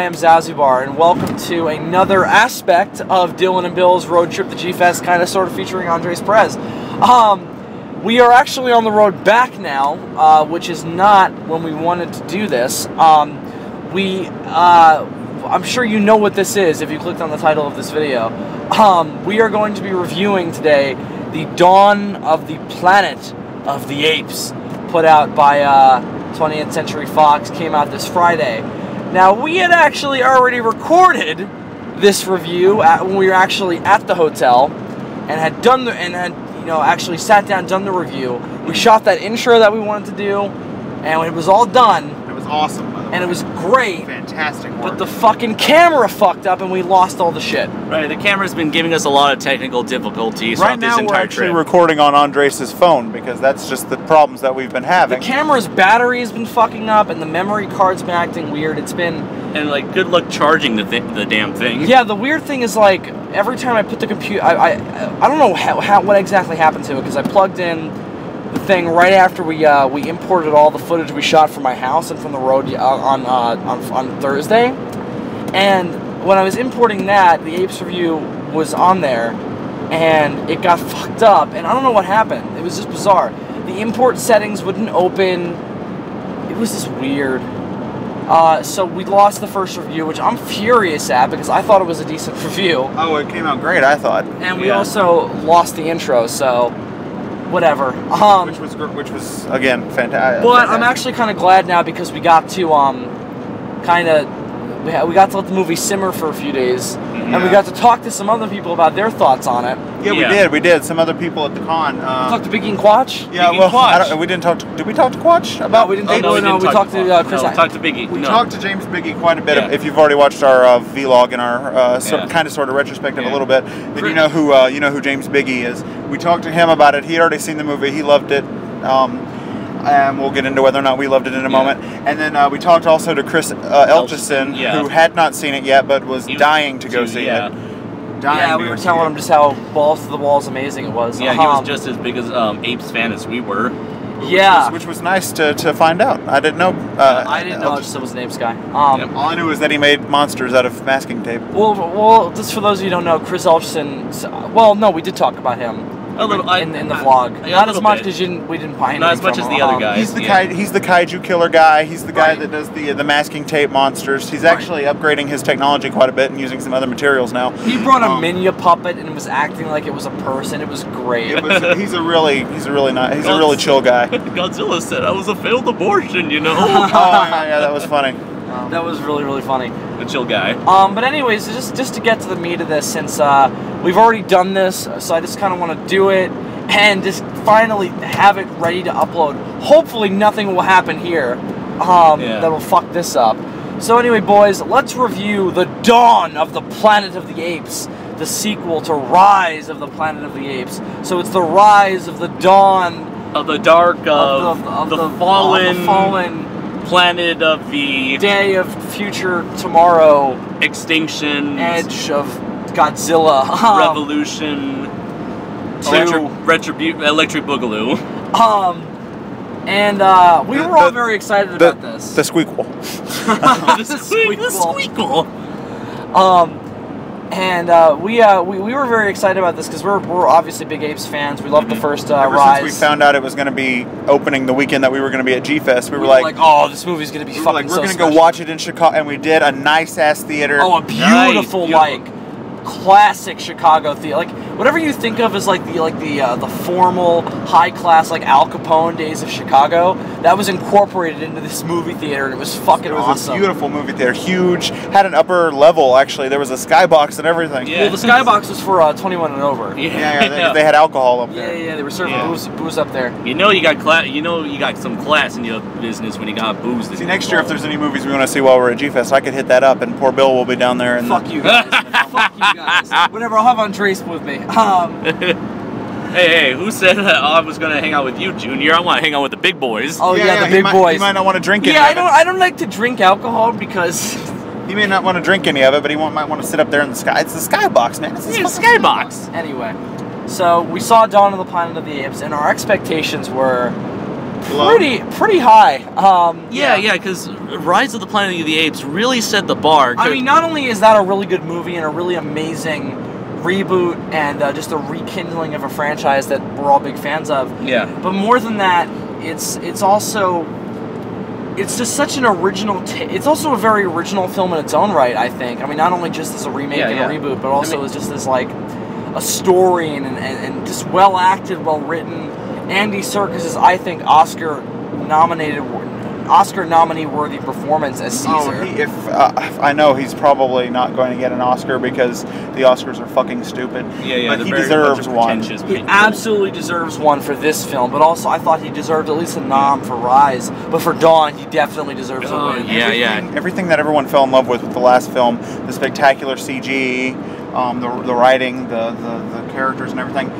I am Zazubaar, and welcome to another aspect of Dylan and Bill's Road Trip to G-Fest, kind of sort of featuring Andres Perez. We are actually on the road back now, which is not when we wanted to do this. I'm sure you know what this is if you clicked on the title of this video. We are going to be reviewing today the Dawn of the Planet of the Apes, put out by 20th Century Fox, came out this Friday. Now, we had actually already recorded this review when we were actually at the hotel and had done actually sat down, done the review. We shot that intro that we wanted to do, and when it was all done, it was awesome, by the way. And it was great. Fantastic work. But the fucking camera fucked up and we lost all the shit. Right, the camera's been giving us a lot of technical difficulties right throughout this entire trip. Right now we're actually trip. recording on Andres' phone because that's just the problems that we've been having. The camera's battery has been fucking up and the memory card's been acting weird. It's been... And like, good luck charging the damn thing. Yeah, the weird thing is like, every time I put the computer... I don't know what exactly happened to it, because I plugged in the thing right after we imported all the footage we shot from my house and from the road on Thursday, and when I was importing that, the Apes review was on there, and it got fucked up, and I don't know what happened. It was just bizarre. The import settings wouldn't open. It was just weird. So we lost the first review, which I'm furious at because I thought it was a decent review. Oh, it came out great, I thought. And we also lost the intro, so whatever. Which was again fantastic. But I'm actually kind of glad now because we got to we got to let the movie simmer for a few days, and we got to talk to some other people about their thoughts on it. Yeah, we did. Some other people at the con. We talked to Biggie and Quatch. Yeah, well, we didn't talk to. Did we talk to Quatch about? No, we didn't. We talked to Chris. No, we talked to Biggie. We talked to James Biggie quite a bit. If you've already watched our vlog and our sort of retrospective a little bit, then you know who James Biggie is. We talked to him about it. He had already seen the movie. He loved it. And we'll get into whether or not we loved it in a moment. And then we talked also to Chris Elchison, who had not seen it yet, but was dying to go see it. Yeah, we were telling him just how balls to the walls amazing it was. Yeah, he was just as big as Apes fan as we were. Which was nice to find out. I didn't know. I didn't know it was an Apes guy. All I knew was that he made monsters out of masking tape. Well, just for those of you who don't know, Chris Elchison. Well, no, we did talk about him. A little in the vlog, not as much because we didn't buy anything. Not as much as the other guys. He's the kaiju killer guy. He's the guy that does the masking tape monsters. He's actually upgrading his technology quite a bit and using some other materials now. He brought a Minya puppet and was acting like it was a person. It was great. He's a really chill guy. Godzilla said I was a failed abortion, you know. yeah, that was funny. That was really, really funny. A chill guy. But anyways, just to get to the meat of this, since we've already done this, so I just kind of want to do it and just finally have it ready to upload. Hopefully nothing will happen here that will fuck this up. So anyway, boys, let's review The Dawn of the Planet of the Apes, the sequel to Rise of the Planet of the Apes. So it's the rise of the dawn of the dark of the fallen planet of the day of future tomorrow, extinction, edge of Godzilla, revolution, electric boogaloo. And we were all very excited about this. The squeakle. The squeakle. We were very excited about this because we're obviously big Apes fans. We loved the first Rise. Since we found out it was going to be opening the weekend that we were going to be at G-Fest, we were like, oh, this movie's going to be fucking we're going to go watch it in Chicago, and we did a nice-ass theater. Oh, a beautiful, classic Chicago theater. Like, whatever you think of as the formal, high-class, Al Capone days of Chicago, that was incorporated into this movie theater, and it was fucking awesome. It was a beautiful movie theater. Huge. Had an upper level, actually. There was a skybox and everything. Yeah. Well, the skybox was for 21 and over. Yeah, they had alcohol up there. Yeah, they were serving booze up there. You know you got some class in your business when you got booze. See, next year, if there's any movies we want to see while we're at G-Fest, I could hit that up, and poor Bill will be down there. And fuck you guys. Fuck you guys. Whatever, I'll have Andres with me. Hey, who said I was going to hang out with you, Junior? I want to hang out with the big boys. Oh, yeah, the big boys. You might not want to drink any of it. I don't like to drink alcohol because... He may not want to drink any of it, but he might want to sit up there in the sky. It's the skybox, man. It's the skybox. Anyway, so we saw Dawn of the Planet of the Apes, and our expectations were Pretty high. Yeah, because Rise of the Planet of the Apes really set the bar. I mean, not only is that a really good movie and a really amazing reboot and just a rekindling of a franchise that we're all big fans of. Yeah. But more than that, it's also just such an original. It's also a very original film in its own right. I think. I mean, not only just as a remake and a reboot, but also as just as like a story and just well acted, well written. Andy Serkis's, I think, Oscar nominee worthy performance as Caesar. I know he's probably not going to get an Oscar because the Oscars are fucking stupid. Yeah, but he deserves one. He absolutely deserves one for this film, but also I thought he deserved at least a nom for Rise. But for Dawn, he definitely deserves a win. Everything that everyone fell in love with the last film, the spectacular CG, the writing, the characters and everything,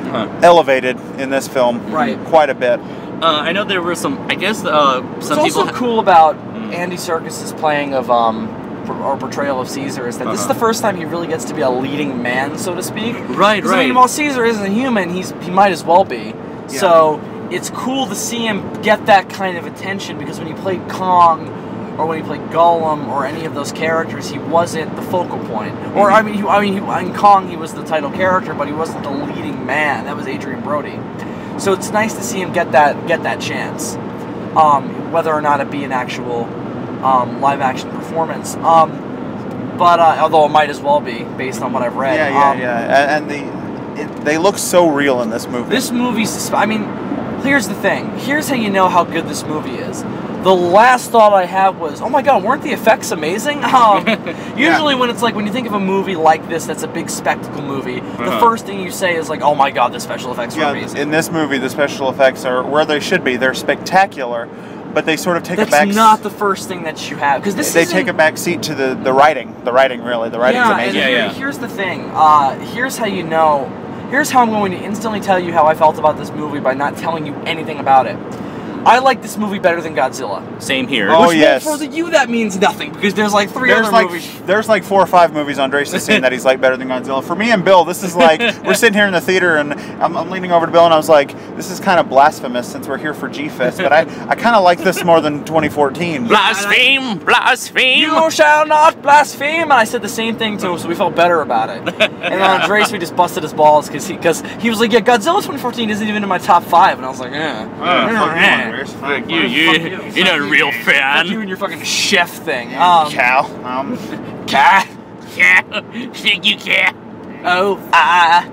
elevated in this film quite a bit. I know there were some. I guess some What's people. also cool about Andy Serkis's playing of or portrayal of Caesar is that this is the first time he really gets to be a leading man, so to speak. Right. I mean, while Caesar isn't human, he might as well be. Yeah. So it's cool to see him get that kind of attention because when he played Kong, or when he played Gollum, or any of those characters, he wasn't the focal point. Or I mean, in Kong he was the title character, but he wasn't the leading man. That was Adrian Brody. So it's nice to see him get that chance, whether or not it be an actual live action performance. But although it might as well be based on what I've read. And they look so real in this movie. This movie's. I mean, here's the thing. Here's how you know how good this movie is. The last thought I have was, oh my god, weren't the effects amazing? Usually when it's like, when you think of a movie like this that's a big spectacle movie, the first thing you say is like, oh my god, the special effects were amazing. In this movie, the special effects are where they should be. They're spectacular, but they sort of take a back... That's not the first thing that you have. Because they take a back seat to the writing. The writing, really. The writing's amazing. Here's the thing. Here's how you know... Here's how I'm going to instantly tell you how I felt about this movie by not telling you anything about it. I like this movie better than Godzilla. Same here. Oh, Which, yes. For you, that means nothing, because there's like three other movies. There's like 4 or 5 movies Andres is saying that he's like better than Godzilla. For me and Bill, this is like, we're sitting here in the theater, and I'm leaning over to Bill, and I was like, this is kind of blasphemous since we're here for G-Fest, but I kind of like this more than 2014. Blaspheme! Blaspheme! You shall not blaspheme! And I said the same thing to him, so we felt better about it. And Andres, we just busted his balls, because he was like, yeah, Godzilla 2014 isn't even in my top 5, and I was like, Fuck you, You're not a real fan. Fuck you and your fucking chef thing. Cal. Cat. Thank you, cat. Oh, I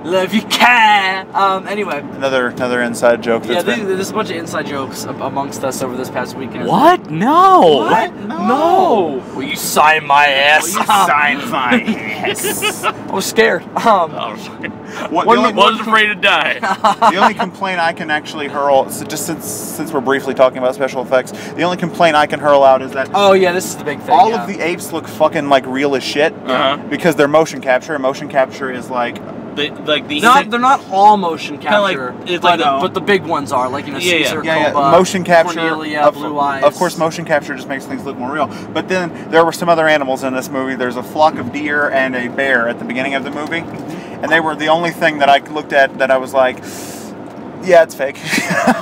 love you, cat. Anyway. Another inside joke. There's a bunch of inside jokes amongst us over this past weekend. What? No. What? No. Will you sign my ass? Will you sign my ass? I was scared. Wasn't afraid to die. The only complaint I can actually hurl, just since we're briefly talking about special effects, the only complaint I can hurl out is that... Oh, yeah, this is the big thing. All of the apes look fucking like real as shit because they're motion capture, and motion capture is like... They're not all motion capture, but the big ones are, like, Caesar, Koba, motion capture, Cornelia, Blue Eyes. Of course, motion capture just makes things look more real. But then there were some other animals in this movie. There's a flock of deer and a bear at the beginning of the movie, and they were the only thing that I looked at that I was like, yeah, it's fake.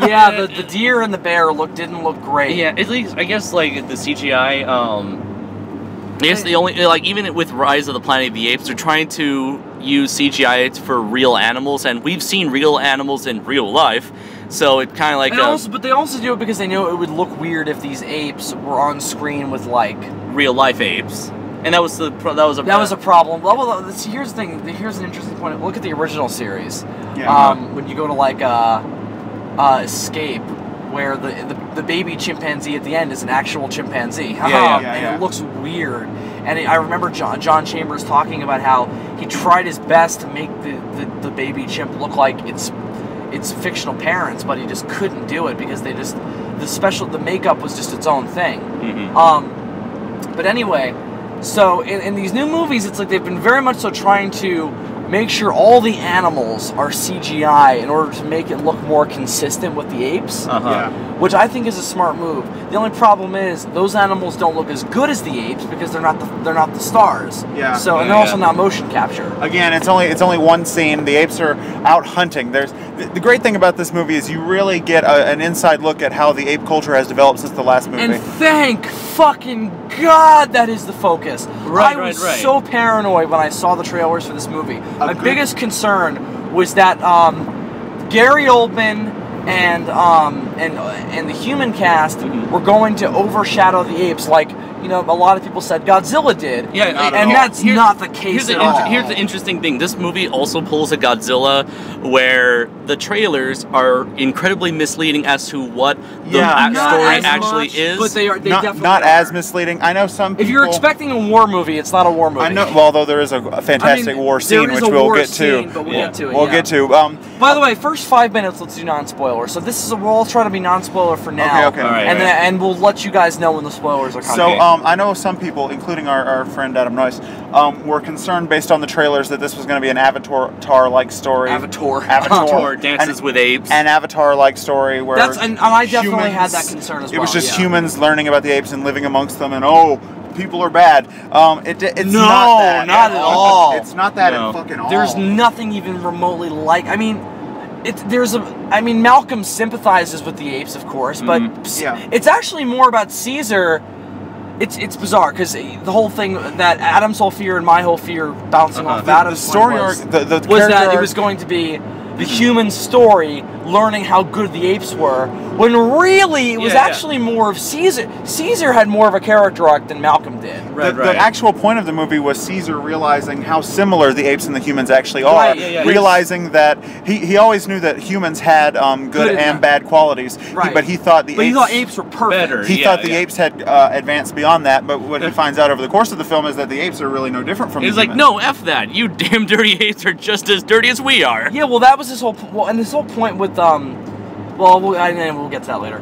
Yeah, the deer and the bear didn't look great. Yeah, at least I guess like the CGI. I guess the only even with Rise of the Planet of the Apes, they're trying to use CGI for real animals, and we've seen real animals in real life, so it kind of like. But they also do it because they know it would look weird if these apes were on screen with like real life apes, and that was a problem. Well, here's the thing. Here's an interesting point. Look at the original series. When you go to like Escape, where the baby chimpanzee at the end is an actual chimpanzee. And it looks weird. And I remember John Chambers talking about how he tried his best to make the baby chimp look like its fictional parents, but he just couldn't do it because the makeup was just its own thing. But anyway, so in these new movies, it's like they've been very much so trying to make sure all the animals are CGI in order to make it look more consistent with the apes, which I think is a smart move. The only problem is those animals don't look as good as the apes because they're not the stars. Yeah. So and they're also not motion capture. Again, it's only one scene. The apes are out hunting. There's the great thing about this movie is you really get an inside look at how the ape culture has developed since the last movie. And thank fucking God that is the focus. I was so paranoid when I saw the trailers for this movie. My biggest concern was that Gary Oldman and the human cast were going to overshadow the apes, like a lot of people said Godzilla did. Yeah, and that's not the case at all. Here's the interesting thing. This movie also pulls a Godzilla where the trailers are incredibly misleading as to what the backstory actually is. But they definitely not as misleading. I know some people... If you're expecting a war movie, it's not a war movie. I know. Well, though there is a fantastic war scene, which we'll get to. But we'll get to it. We'll get to. By the way, first 5 minutes, let's do non-spoiler. So we'll try to be non-spoiler for now. Okay. And we'll let you guys know when the spoilers are coming. So, I know some people, including our friend Adam Noyce, were concerned based on the trailers that this was going to be an Avatar-like story. Avatar dances with apes. An Avatar-like story where and I definitely had that concern as well. It was just humans learning about the apes and living amongst them, and people are bad. It's not that. Not at all. It's not that at fucking all. There's nothing even remotely like. I mean, Malcolm sympathizes with the apes, of course, but it's actually more about Caesar. It's bizarre because the whole thing that Adam's whole fear and my whole fear bouncing off Adam's the story was that it was going to be the human story learning how good the apes were, when really it was actually more of Caesar. Caesar had more of a character arc than Malcolm did. The actual point of the movie was Caesar realizing how similar the apes and the humans actually are. Realizing that he always knew that humans had good and bad qualities, but he thought apes were perfect. He thought the apes had advanced beyond that, but what he finds out over the course of the film is that the apes are really no different from the humans. He's like, no, F that. You damn dirty apes are just as dirty as we are. Yeah, well, that was his whole his whole point with we'll get to that later.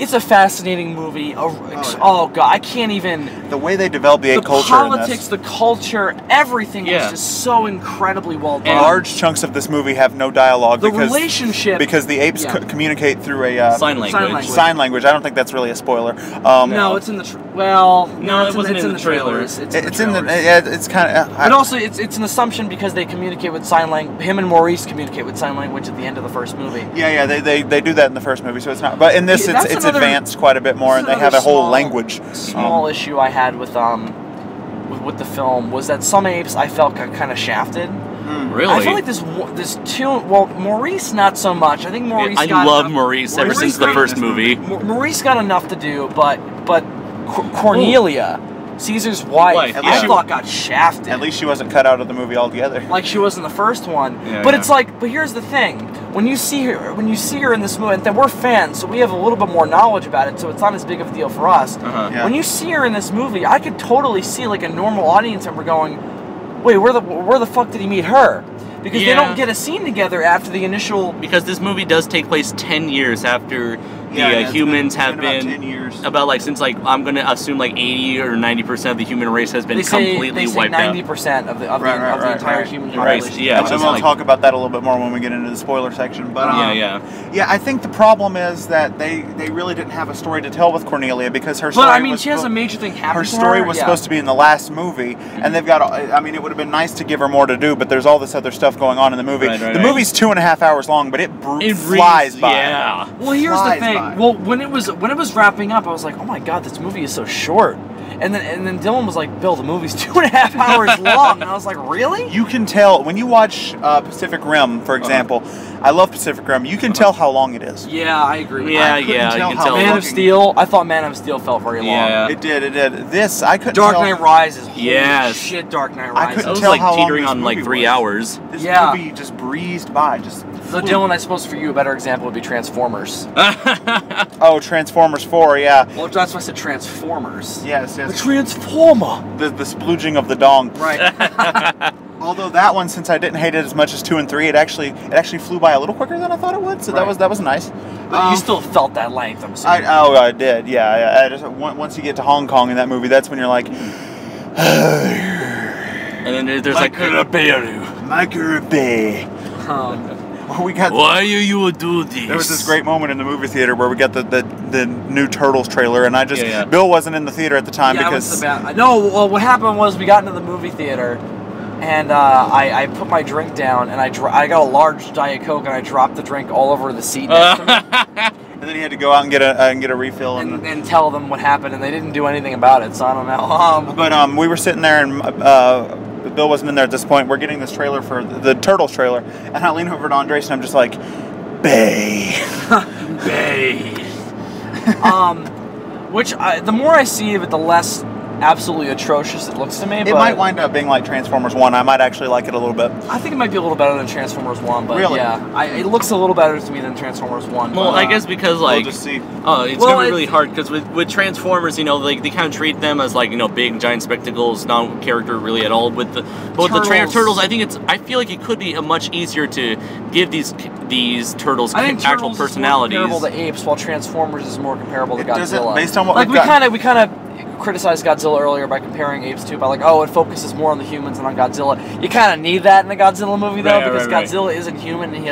It's a fascinating movie. Oh God, I can't even. The way they develop the ape culture, the politics, the culture, everything was just so incredibly well done. And large chunks of this movie have no dialogue. The relationship, because the apes communicate through a sign language. Sign language. I don't think that's really a spoiler. No, it's in the it wasn't in the trailers. It's in the it's kind of. But also, it's an assumption because they communicate with sign language. Him and Maurice communicate with sign language at the end of the first movie. Yeah, they do that in the first movie, so it's not. But in this, it's advanced quite a bit more, and they have a whole language. Small issue I had with the film was that some apes I felt kind of shafted. Really? I feel like this two. Well, Maurice not so much. I think Maurice. I love Maurice ever since the first movie. Maurice got enough to do, but Cornelia, Caesar's wife, I thought got shafted. At least she wasn't cut out of the movie altogether. Like she was in the first one. It's like, but here's the thing: when you see her in this movie, and then we're fans, so we have a little bit more knowledge about it, so it's not as big of a deal for us. When you see her in this movie, I could totally see like a normal audience member going, "Wait, where the fuck did he meet her?" Because they don't get a scene together after the initial. Because this movie does take place 10 years after the humans have been about 10 years. About since I'm gonna assume 80 or 90% of the human race has been completely wiped out. 90% of the entire human population. And we'll talk about that a little bit more when we get into the spoiler section. But I think the problem is that they really didn't have a story to tell with Cornelia because her story. But she has a major thing happen. Her story was supposed to be in the last movie, and they've got. It would have been nice to give her more to do, but there's all this other stuff going on in the movie. The movie's 2.5 hours long, but it flies by. Yeah. Well, here's the thing. Well, when it was wrapping up, I was like, oh my God, this movie is so short. And then Dylan was like, Bill, the movie's 2.5 hours long. And I was like, really? You can tell when you watch Pacific Rim, for example. I love Pacific Rim. You can tell how long it is. Yeah, I agree. Yeah, you can tell. Man of Steel. I thought Man of Steel felt very long. Yeah, it did. This I couldn't. Dark Knight Rises. Yes. Shit, Dark Knight Rises. I couldn't tell how teetering long on 3 hours. This movie just breezed by. So Dylan, I suppose for you a better example would be Transformers. Oh, Transformers 4, yeah. Well, that's why I said Transformers. Yes. The Transformer. The splooging of the dong. Right. Although that one, since I didn't hate it as much as 2 and 3, it actually flew by a little quicker than I thought it would. So that was nice. But you still felt that length, I'm assuming. I did. Yeah. I just, once you get to Hong Kong in that movie, that's when you're like. And then there's Micro-bay. We got. Why are you do this? There was this great moment in the movie theater where we got the new Turtles trailer, and I just Bill wasn't in the theater at the time because well, what happened was we got into the movie theater, and I put my drink down, and I got a large Diet Coke, and I dropped the drink all over the seat next to me. And then he had to go out and get a refill and tell them what happened, and they didn't do anything about it, so I don't know. But we were sitting there, and Bill wasn't in there at this point. We're getting this trailer for the Turtles trailer, and I lean over to Andres, and I'm just like, Bay. Bay. Which, the more I see of it, the less absolutely atrocious it looks to me. It might wind up being like Transformers 1. I might actually like it a little bit. I think it might be a little better than Transformers 1, but really? Yeah, it looks a little better to me than Transformers 1. Well, I guess because, like, we'll just see. It's gonna be really hard, because with Transformers, you know, like, they kind of treat them as, like, you know, big, giant spectacles, not character really at all. But with the Turtles, I feel like it could be much easier to give these turtles actual personalities. Is more comparable to Apes, while Transformers is more comparable to Godzilla. Based on what we kind of criticized Godzilla earlier by comparing Apes to, by like, oh, it focuses more on the humans than on Godzilla. You kind of need that in a Godzilla movie, though, because Godzilla isn't human, and he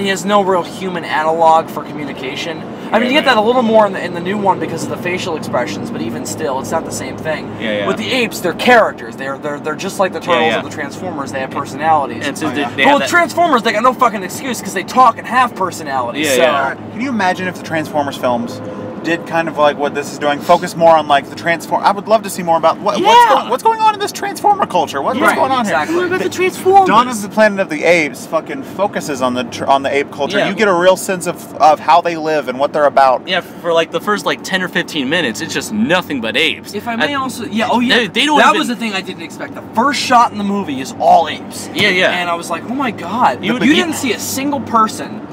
has no real human analog for communication. I mean, you get that a little more in the new one because of the facial expressions, but even still, it's not the same thing. With the Apes, they're characters. They're just like the Turtles or the Transformers. They have personalities. And but with Transformers, they got no fucking excuse because they talk and have personalities. Can you imagine if the Transformers films did kind of like what this is doing, focus more on like the Transform. I would love to see more about what's going on in this Transformer culture. What's going on here? What about the Transformers? Dawn of the Planet of the Apes fucking focuses on the ape culture. You get a real sense of how they live and what they're about. Yeah, for like the first like 10 or 15 minutes, it's just nothing but apes. If I may also, they don't was the thing I didn't expect. The first shot in the movie is all apes. And I was like, oh my god, you didn't see a single person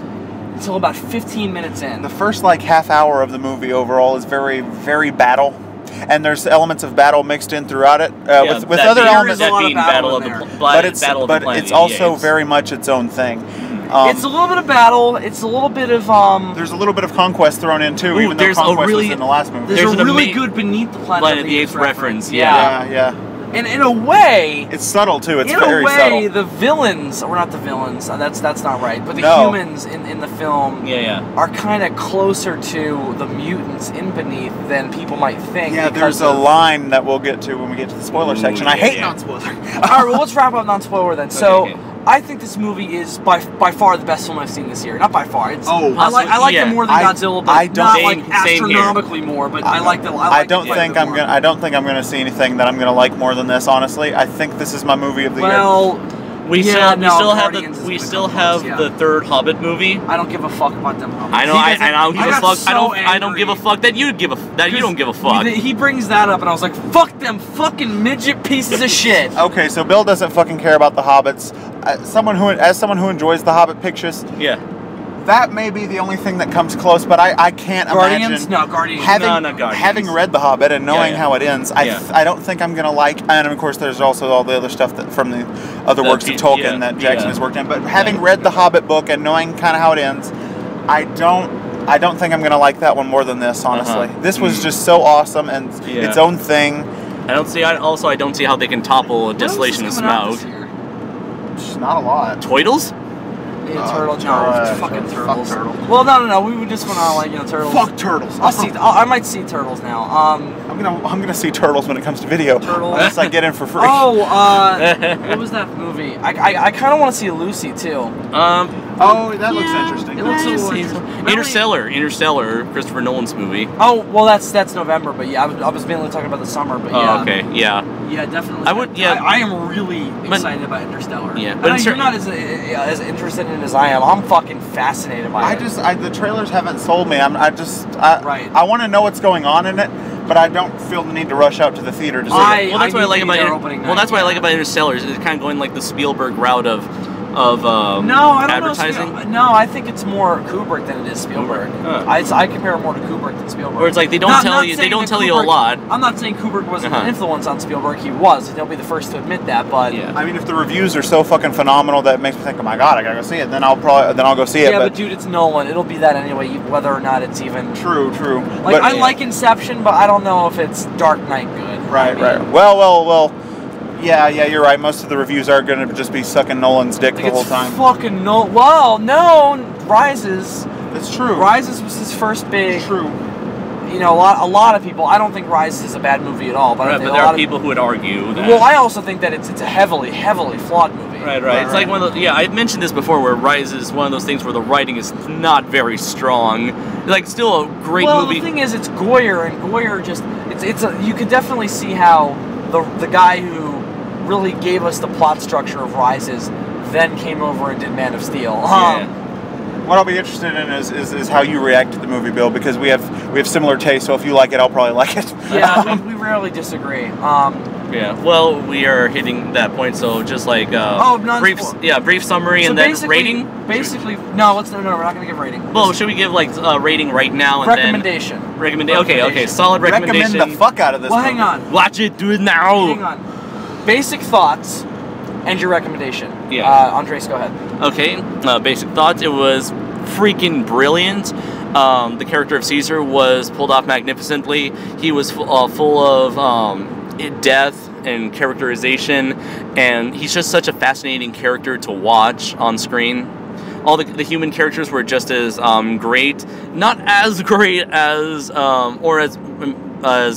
until about 15 minutes in. The first like half hour of the movie overall is very, very battle, and there's elements of battle mixed in throughout it with other elements. But it's also very much its own thing. It's a little bit of battle. It's a little bit of There's a little bit of conquest thrown in too, even though conquest was in the last movie. There's a really good Beneath the Planet of the Apes reference. Yeah. And in a way, it's subtle too. It's very subtle. In a way, the villains, or not the villains, that's not right, but the humans in the film are kind of closer to the mutants in Beneath than people might think. Yeah, there's a line that we'll get to when we get to the spoiler section. I hate non-spoiler. All right, well, let's wrap up non-spoiler then. I think this movie is by far the best film I've seen this year. Not by far. I like it more than Godzilla, but not like astronomically more. But I like the. I don't think I'm gonna see anything that I'm gonna like more than this. Honestly, I think this is my movie of the year. We still have the third Hobbit movie. I don't give a fuck about them. I don't give a fuck that you don't give a fuck. He brings that up, and I was like, fuck them fucking midget pieces of shit. Okay, so Bill doesn't fucking care about the Hobbits. As someone who enjoys the Hobbit pictures, that may be the only thing that comes close, but I can't imagine. Guardians. Having read The Hobbit and knowing how it ends, I don't think I'm gonna like. And of course, there's also all the other stuff that from the other works of Tolkien that Jackson has worked in. But having read the Hobbit book and knowing kind of how it ends, I don't think I'm gonna like that one more than this. Honestly, this was just so awesome and its own thing. I don't see how they can topple Desolation of Smaug. Not a lot. Turtles? Fucking turtles. Well, no. We just went on like turtles. Fuck turtles. I might see turtles now. I'm gonna see turtles when it comes to video. Unless I get in for free. What was that movie? I kind of want to see Lucy too. That looks interesting. It looks a little interesting. Interstellar, Christopher Nolan's movie. Oh well, that's November, but I was mainly talking about the summer, but yeah, definitely. I am really excited about Interstellar. Yeah, but you're not as interested in it as I am. I'm fucking fascinated by it. The trailers haven't sold me. I want to know what's going on in it, but I don't feel the need to rush out to the theater to see it. Well, that's what I like about Interstellar. Is it's kind of going like the Spielberg route of advertising. No, I think it's more Kubrick than it is Spielberg. I compare it more to Kubrick than Spielberg. Where it's like they don't tell you a lot. I'm not saying Kubrick wasn't an influence on Spielberg. He was. They'll be the first to admit that. But I mean, if the reviews are so fucking phenomenal that it makes me think, oh my god, I gotta go see it, then I'll go see it. Yeah, but dude, it's Nolan. It'll be that anyway, whether or not it's even true. Like I like Inception, but I don't know if it's Dark Knight good. Right. Well. Yeah, you're right. Most of the reviews are going to just be sucking Nolan's dick the whole time. Fucking no, Rises. It's true. Rises was his first big. It's true. You know, a lot of people. I don't think Rises is a bad movie at all. But there are people who would argue that. Well, I also think that it's a heavily flawed movie. Right. It's like one of the, I mentioned this before, where Rise is one of those things where the writing is not very strong. Like, still a great movie. Well, the thing is, it's Goyer, and Goyer just you could definitely see how the guy who really gave us the plot structure of Rises then came over and did Man of Steel. What I'll be interested in is how you react to the movie, Bill, because we have similar tastes. So if you like it, I'll probably like it. Yeah, we rarely disagree. Yeah, well, we are hitting that point, so just like brief summary so and then rating. Basically, no, we're not gonna give rating. Well, should we give like a rating right now and recommendation? Then recommendation. Okay, solid recommendation. Recommend the fuck out of this. Well, movie. hang on. Watch it. Do it now. Hang on. Basic thoughts and your recommendation. Yeah. Andres, go ahead. Okay. Basic thoughts. It was freaking brilliant. The character of Caesar was pulled off magnificently. He was full of death and characterization, and he's just such a fascinating character to watch on screen. All the human characters were just as great, not as great as or as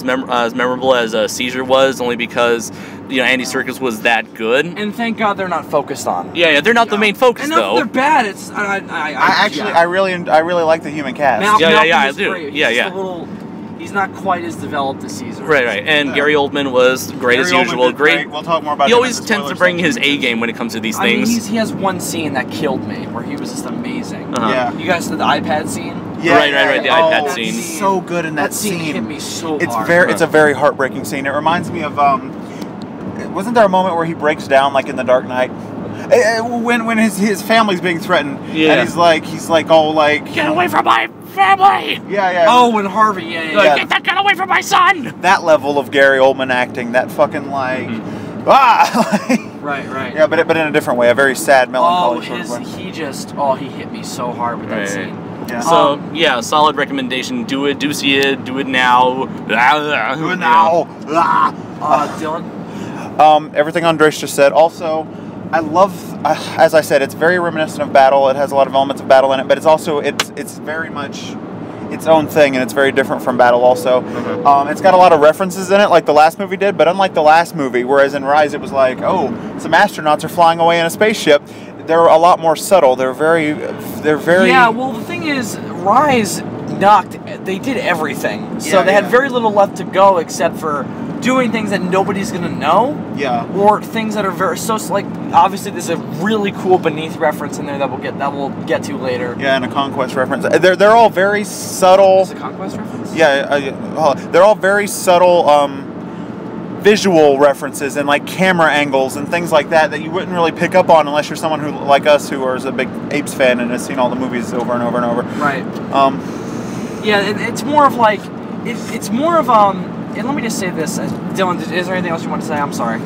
memorable as Caesar was, only because Andy Serkis was that good. And thank God they're not focused on. Yeah, they're not the main focus and though. They're bad. It's I really like the human cast. I do. He's not quite as developed as Caesar. Right. And Gary Oldman was great as usual. Great. We'll talk more about. He always tends to bring his A game when it comes to these things. I mean, he has one scene that killed me, where he was just amazing. Yeah. You guys did the iPad scene. Yeah, right. The iPad scene. So good in that scene. Hit me so hard. It's a very heartbreaking scene. It reminds me of wasn't there a moment where he breaks down like in The Dark Knight? When his family's being threatened, and he's like get away from my family. Yeah. Oh, when Harvey, get that gun away from my son. That level of Gary Oldman acting, that fucking like, right. Yeah, but in a different way, a very sad, melancholy sort of way. He hit me so hard with that scene. Yeah. So solid recommendation. Do it. Do see it. Do it now. Do it now. Dylan. Everything Andres just said. Also, I love, as I said, it's very reminiscent of Battle. It has a lot of elements of Battle in it, but it's also it's very much its own thing, and it's very different from Battle also. It's got a lot of references in it, like the last movie did, but unlike the last movie, whereas in Rise it was like, oh, some astronauts are flying away in a spaceship, they're a lot more subtle. They're very. Yeah, well, the thing is, Rise they did everything, so they had very little left to go except for doing things that nobody's gonna know. Yeah. Or things that are like obviously there's a really cool Beneath reference in there that we'll get to later. Yeah, and a Conquest reference. They're all very subtle. Is it a Conquest reference? Yeah, they're all very subtle visual references and like camera angles and things like that you wouldn't really pick up on unless you're someone who like us who is a big Apes fan and has seen all the movies over and over and over. Right. Yeah, it's more of like it's more of and let me just say this, Dylan. Is there anything else you want to say? I'm sorry.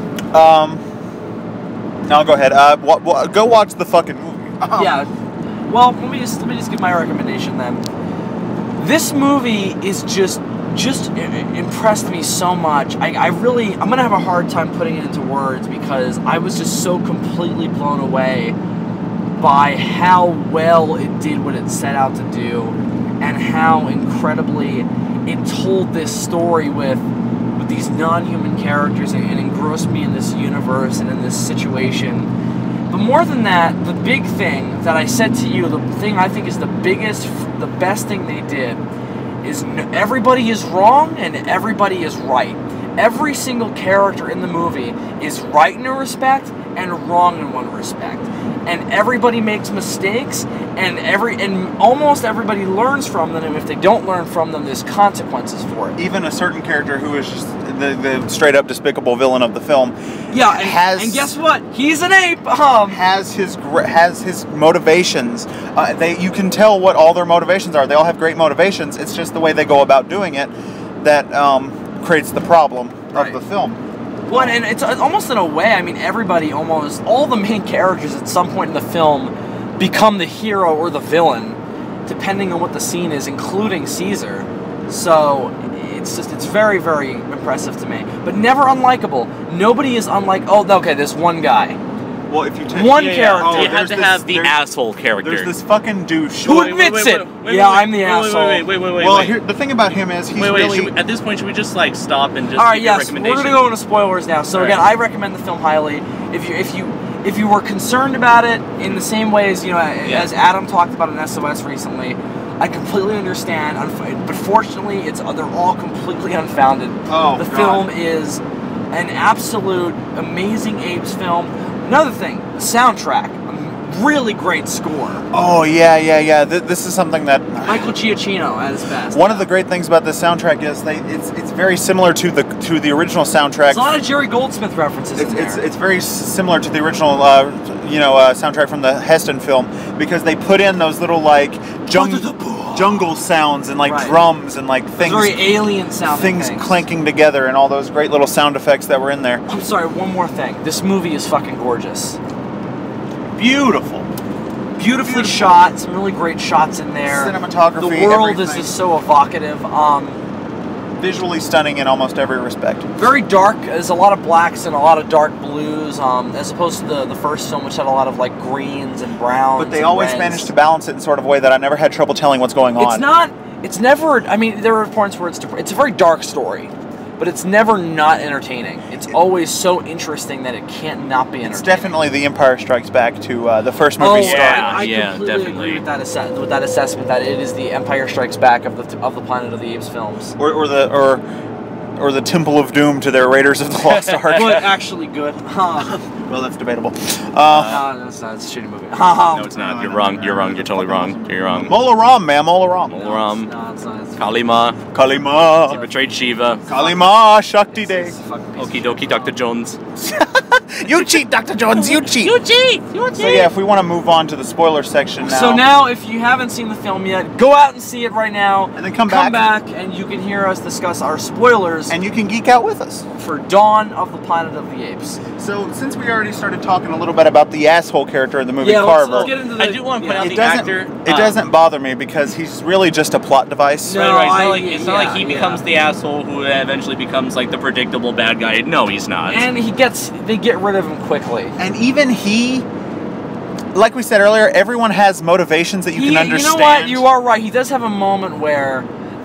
No, go ahead. Go watch the fucking movie. Yeah. Well, let me just give my recommendation then. This movie is just impressed me so much. I'm gonna have a hard time putting it into words because I was just so completely blown away by how well it did what it set out to do, and how incredibly it told this story with these non-human characters and engrossed me in this universe and in this situation. But more than that, the big thing that I said to you, the thing I think is the best thing they did is everybody is wrong and everybody is right. Every single character in the movie is right in a respect and wrong in one respect. And everybody makes mistakes, and almost everybody learns from them, and if they don't learn from them, there's consequences for it. Even a certain character who is just the straight up despicable villain of the film. Yeah, and guess what? He's an ape. Has his motivations. You can tell what all their motivations are. They all have great motivations. It's just the way they go about doing it that creates the problem of the film. Well, and it's almost in a way, I mean, almost all the main characters at some point in the film become the hero or the villain, depending on what the scene is, including Caesar. So it's very, very impressive to me. But never unlikable. Nobody is unlike. Oh, okay, there's one guy. Well, if you take one character, you have to have the asshole character. There's this fucking douche who admits it. Yeah, I'm the asshole. Wait. Well, here, the thing about him is he's really. At this point, should we just like stop and just all right? give your Yes, recommendation? we're gonna go into spoilers now. So again, I recommend the film highly. If you were concerned about it in the same way as as Adam talked about in SOS recently, I completely understand. But fortunately, they're all completely unfounded. Oh, the film is an absolute amazing Apes film. Another thing, the soundtrack, a really great score. Oh yeah. This is something that Michael Giacchino at his best. One of the great things about this soundtrack is it's very similar to the original soundtrack. There's a lot of Jerry Goldsmith references in there. It's very similar to the original soundtrack from the Heston film, because they put in those little like jungle sounds and like drums and like things, very alien sounding things clanking together, and all those great little sound effects that were in there. I'm sorry, one more thing. This movie is fucking gorgeous. Beautifully shot. Some really great shots in there. Cinematography. The world everything. is just so evocative. Visually stunning in almost every respect. Very dark. There's a lot of blacks and a lot of dark blues, as opposed to the first film, which had a lot of like greens and browns. But they always managed to balance it in sort of a way that I never had trouble telling what's going on. It's never. I mean, there are points where it's a very dark story, but it's never not entertaining. It's always so interesting that it can't not be entertaining. It's definitely The Empire Strikes Back to the first movie started. I completely agree with that assessment that it is the Empire Strikes Back of the Planet of the Apes films, or the Temple of Doom to their Raiders of the Lost Ark. But actually good. Well, that's debatable. No, it's not. It's a shitty movie. No, it's not. You're wrong. You're wrong. You're totally wrong. You're wrong. Mola Ram, man. Mola Ram. No, it's not. Kalima. He betrayed Shiva. Kalima. Shakti Day. Okie dokie, Dr. Jones. You cheat, Dr. Jones. You cheat. You cheat. You cheat. So yeah, if we want to move on to the spoiler section now. So now, if you haven't seen the film yet, go out and see it right now. And then come back, and you can hear us discuss our spoilers. And you can geek out with us for Dawn of the Planet of the Apes. So since we already started talking a little bit about the asshole character in the movie Carver, let's get into the, I do want to point out the actor. It doesn't bother me because he's really just a plot device. No, it's not like he becomes the asshole who eventually becomes like the predictable bad guy. No, he's not. And they get rid of him quickly. And even he, like we said earlier, everyone has motivations that you can understand. You know what? You are right. He does have a moment where,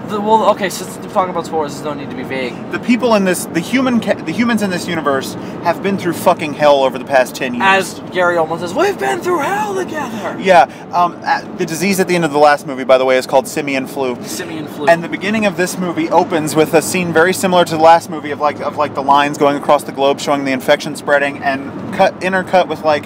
since we're talking about spoilers, there's no need to be vague. The people in this, the humans in this universe have been through fucking hell over the past 10 years. As Gary Oldman says, we've been through hell together. Yeah. The disease at the end of the last movie, by the way, is called simian flu. Simian flu. And the beginning of this movie opens with a scene very similar to the last movie of the lines going across the globe showing the infection spreading, and intercut with like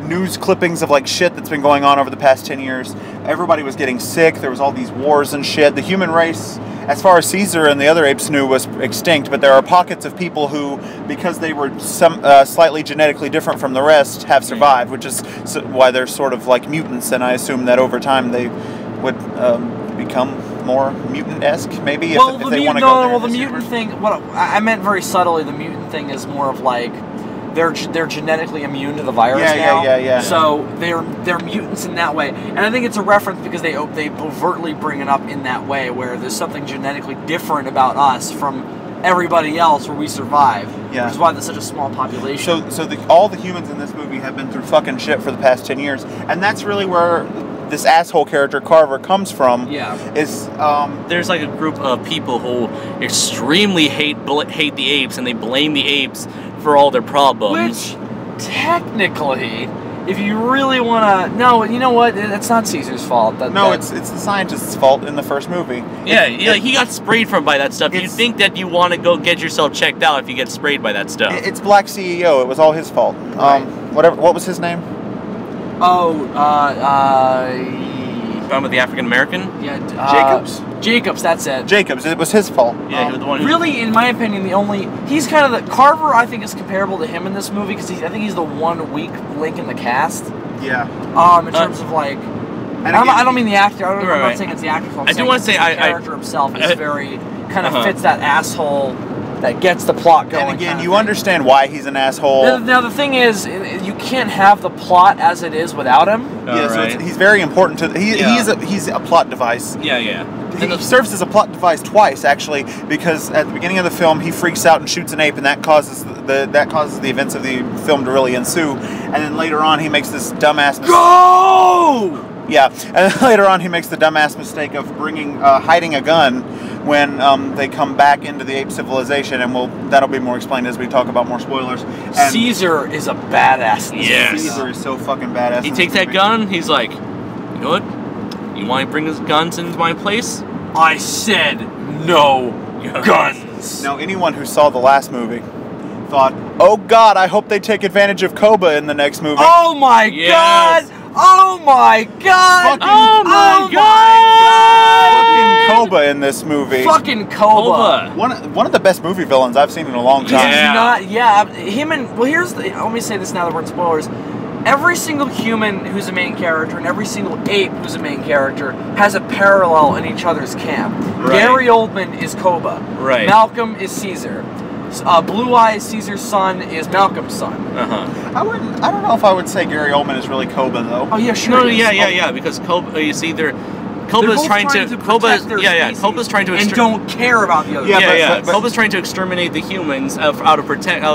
news clippings of like shit that's been going on over the past 10 years. Everybody was getting sick. There was all these wars and shit. The human race, as far as Caesar and the other apes knew, was extinct, but there are pockets of people who, because they were slightly genetically different from the rest, have survived, which is why they're sort of like mutants, and I assume that over time they would become more mutant-esque, maybe, if they want to go there. Well, the mutant thing, what I meant very subtly, the mutant thing is more of like, they're genetically immune to the virus now. Yeah. So they're mutants in that way, and I think it's a reference because they overtly bring it up in that way, where there's something genetically different about us from everybody else, where we survive. Yeah. Which is why there's such a small population. So all the humans in this movie have been through fucking shit for the past 10 years, and that's really where this asshole character Carver comes from. Yeah. There's like a group of people who extremely hate the apes, and they blame the apes for all their problems. Which, technically, if you really want to... No, you know what? It's not Caesar's fault. It's the scientist's fault in the first movie. Yeah, he got sprayed by that stuff. You think that you want to go get yourself checked out if you get sprayed by that stuff. It's Black CEO. It was all his fault. Right. What was his name? Talking about the African American? Yeah, Jacobs, that's it. Jacobs, it was his fault. Yeah, he was the one who... Really, in my opinion, he's kind of the... Carver, I think, is comparable to him in this movie, because I think he's the one weak link in the cast. Yeah. In terms of, like... I don't mean the actor. I'm not saying it's the actor. I do want to say the character himself is very... kind of fits that asshole that gets the plot going. And again, you understand why he's an asshole. Now the thing is, you can't have the plot as it is without him. Yeah, so he's very important to. He's a plot device. Yeah. He serves as a plot device twice, actually, because at the beginning of the film he freaks out and shoots an ape, and that causes the events of the film to really ensue. And then later on, he makes this dumbass mistake. Go! Yeah, and then later on, he makes the dumbass mistake of hiding a gun when they come back into the ape civilization, and that'll be more explained as we talk about more spoilers. And Caesar is a badass. Yes. Caesar is so fucking badass. He takes that gun. He's like, you know what? You want to bring his guns into my place? I said no guns. Now, anyone who saw the last movie thought, oh God, I hope they take advantage of Koba in the next movie. Oh my God! Oh my God! Oh my God! Fucking Koba in this movie. Fucking Koba. One of the best movie villains I've seen in a long time. Let me say this now that we're in spoilers. Every single human who's a main character and every single ape who's a main character has a parallel in each other's camp. Right. Gary Oldman is Koba. Right. Malcolm is Caesar. Blue Eyes, Caesar's son, is Malcolm's son. I don't know if I would say Gary Oldman is really Koba though. Oh yeah, sure. No, yeah, because Koba, you see, Koba's trying to Koba's trying to and don't care about the other. But Koba's trying to exterminate the humans out of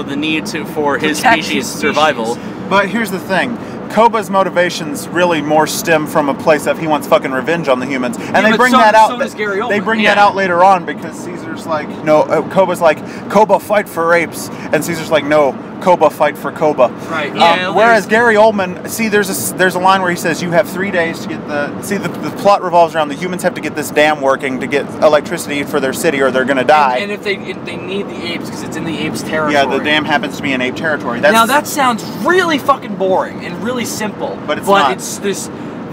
the need for his species' survival. But here's the thing. Koba's motivations really more stem from a place of he wants fucking revenge on the humans, and they bring that out. So does Gary Oldman. They bring that out later on because Caesar's like, no, Koba's like, Koba fight for apes, and Caesar's like, no, Koba fight for Koba. Right. Whereas Gary Oldman, see, there's a line where he says you have 3 days to get the plot revolves around the humans have to get this dam working to get electricity for their city or they're gonna die. And if they need the apes because it's in the apes' territory. Yeah, the dam happens to be in ape territory. Now that sounds really fucking boring and really simple. But it's not. It's the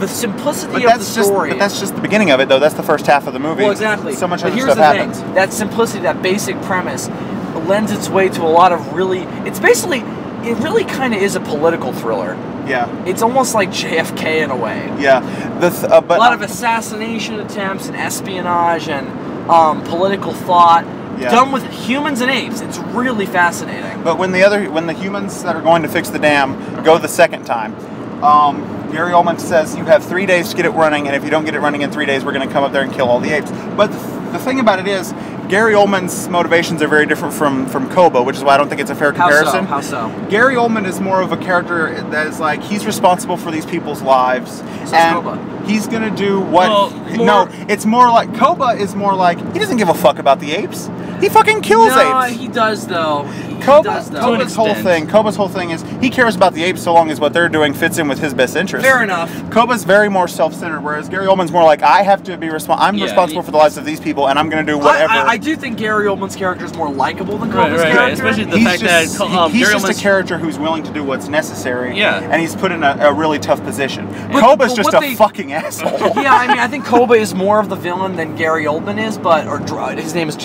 simplicity of the story. But that's just the beginning of it, though. That's the first half of the movie. Well, exactly. So much but other here's stuff the happens. thing. That simplicity, that basic premise, lends its way to a lot of really. It really kind of is a political thriller. Yeah. It's almost like JFK in a way. Yeah. But a lot of assassination attempts and espionage and political thought. Yeah. Done with humans and apes. It's really fascinating. But when the humans that are going to fix the dam go the second time, Gary Oldman says you have 3 days to get it running, and if you don't get it running in 3 days, we're going to come up there and kill all the apes. But the thing about it is, Gary Oldman's motivations are very different from Koba, which is why I don't think it's a fair comparison. How so? Gary Oldman is more of a character that is like, he's responsible for these people's lives. So and Koba. He's going to do what... it's more like... Koba is more like, he doesn't give a fuck about the apes. He fucking kills apes. No, he does though. Koba's whole thing is he cares about the apes so long as what they're doing fits in with his best interest. Fair enough. Koba's very more self-centered, whereas Gary Oldman's more like, I have to be responsible for the lives of these people, and I'm going to do whatever. I do think Gary Oldman's character is more likable than Koba's character. Especially the fact that he's just a character who's willing to do what's necessary. Yeah. And he's put in a really tough position. Koba's just a fucking asshole. Yeah, I mean, I think Koba is more of the villain than Gary Oldman is,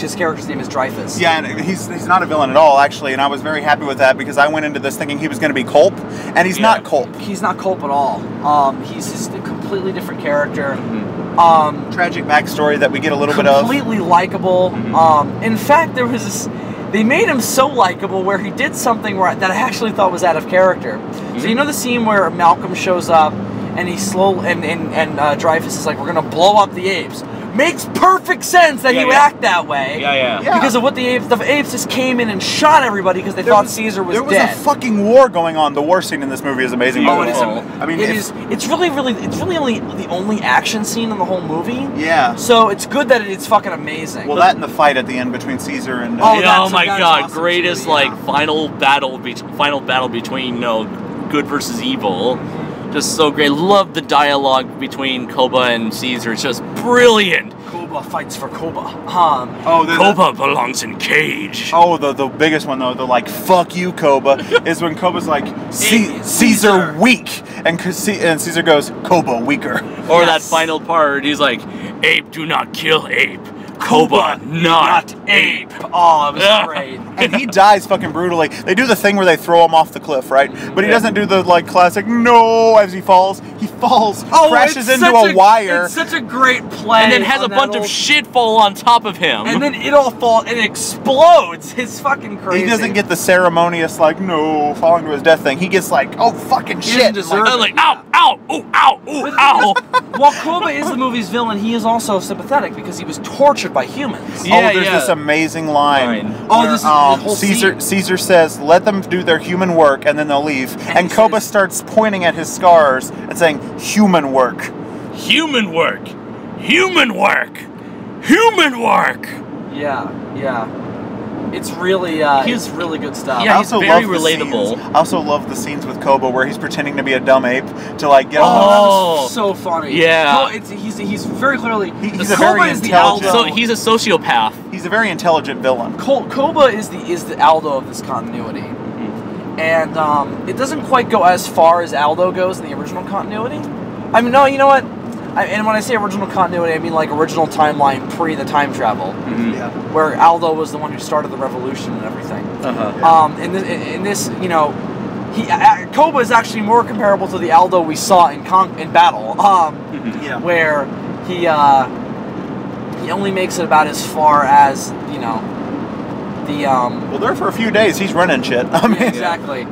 his character's name is Dreyfus. Yeah, and he's not a villain at all, actually, and I was very happy with that because I went into this thinking he was going to be Culp, and he's not Culp. He's not Culp at all. He's just a completely different character. Tragic backstory that we get a little bit of. Completely likable. In fact, there was this... They made him so likable where he did something that I actually thought was out of character. So you know the scene where Malcolm shows up and he and Dreyfus is like, we're gonna blow up the apes. Makes perfect sense that he would act that way. Yeah. Because of what the apes just came in and shot everybody because they thought Caesar was dead. There was a fucking war going on. The war scene in this movie is amazing. Oh, it is. I mean, it's really only the only action scene in the whole movie. Yeah. So it's good that it's fucking amazing. Well, that and the fight at the end between Caesar and. Oh my God! Awesome greatest final battle between good versus evil. Just so great. Love the dialogue between Koba and Caesar. It's just brilliant. Koba fights for Koba. Koba belongs in cage. Oh, the biggest one though, the like fuck you Koba, is when Koba's like Caesar weak, and Caesar goes Koba weaker. Or that final part, he's like, ape do not kill ape. Koba, not Ape. Oh, it was great. And he dies fucking brutally. They do the thing where they throw him off the cliff, right? But he doesn't do the like classic no as he falls. He falls, crashes into a wire. It's such a great play. And then has a bunch of shit fall on top of him. And then it all falls and it explodes. It's fucking crazy. He doesn't get the ceremonious like no falling to his death thing. He gets like oh fucking shit. Like ow, ow, ooh, ow, ooh, ow. While Koba is the movie's villain, he is also sympathetic because he was tortured by humans. Yeah, there's this amazing line. Where, Caesar says, "Let them do their human work, and then they'll leave." And Koba starts pointing at his scars and saying, "Human work, human work, human work, human work." Yeah. It's really, it's really good stuff. Yeah, he's very relatable. I also love the scenes with Koba where he's pretending to be a dumb ape to like get. That was so funny. Yeah, he's very clearly he's a very intelligent. So he's a sociopath. He's a very intelligent villain. Koba is the Aldo of this continuity, and it doesn't quite go as far as Aldo goes in the original continuity. I mean, no, you know what? And when I say original continuity, I mean like original timeline pre the time travel, where Aldo was the one who started the revolution and everything. In this, you know, Koba is actually more comparable to the Aldo we saw in battle, where he only makes it about as far as well, there for a few days he's running shit. I mean, exactly.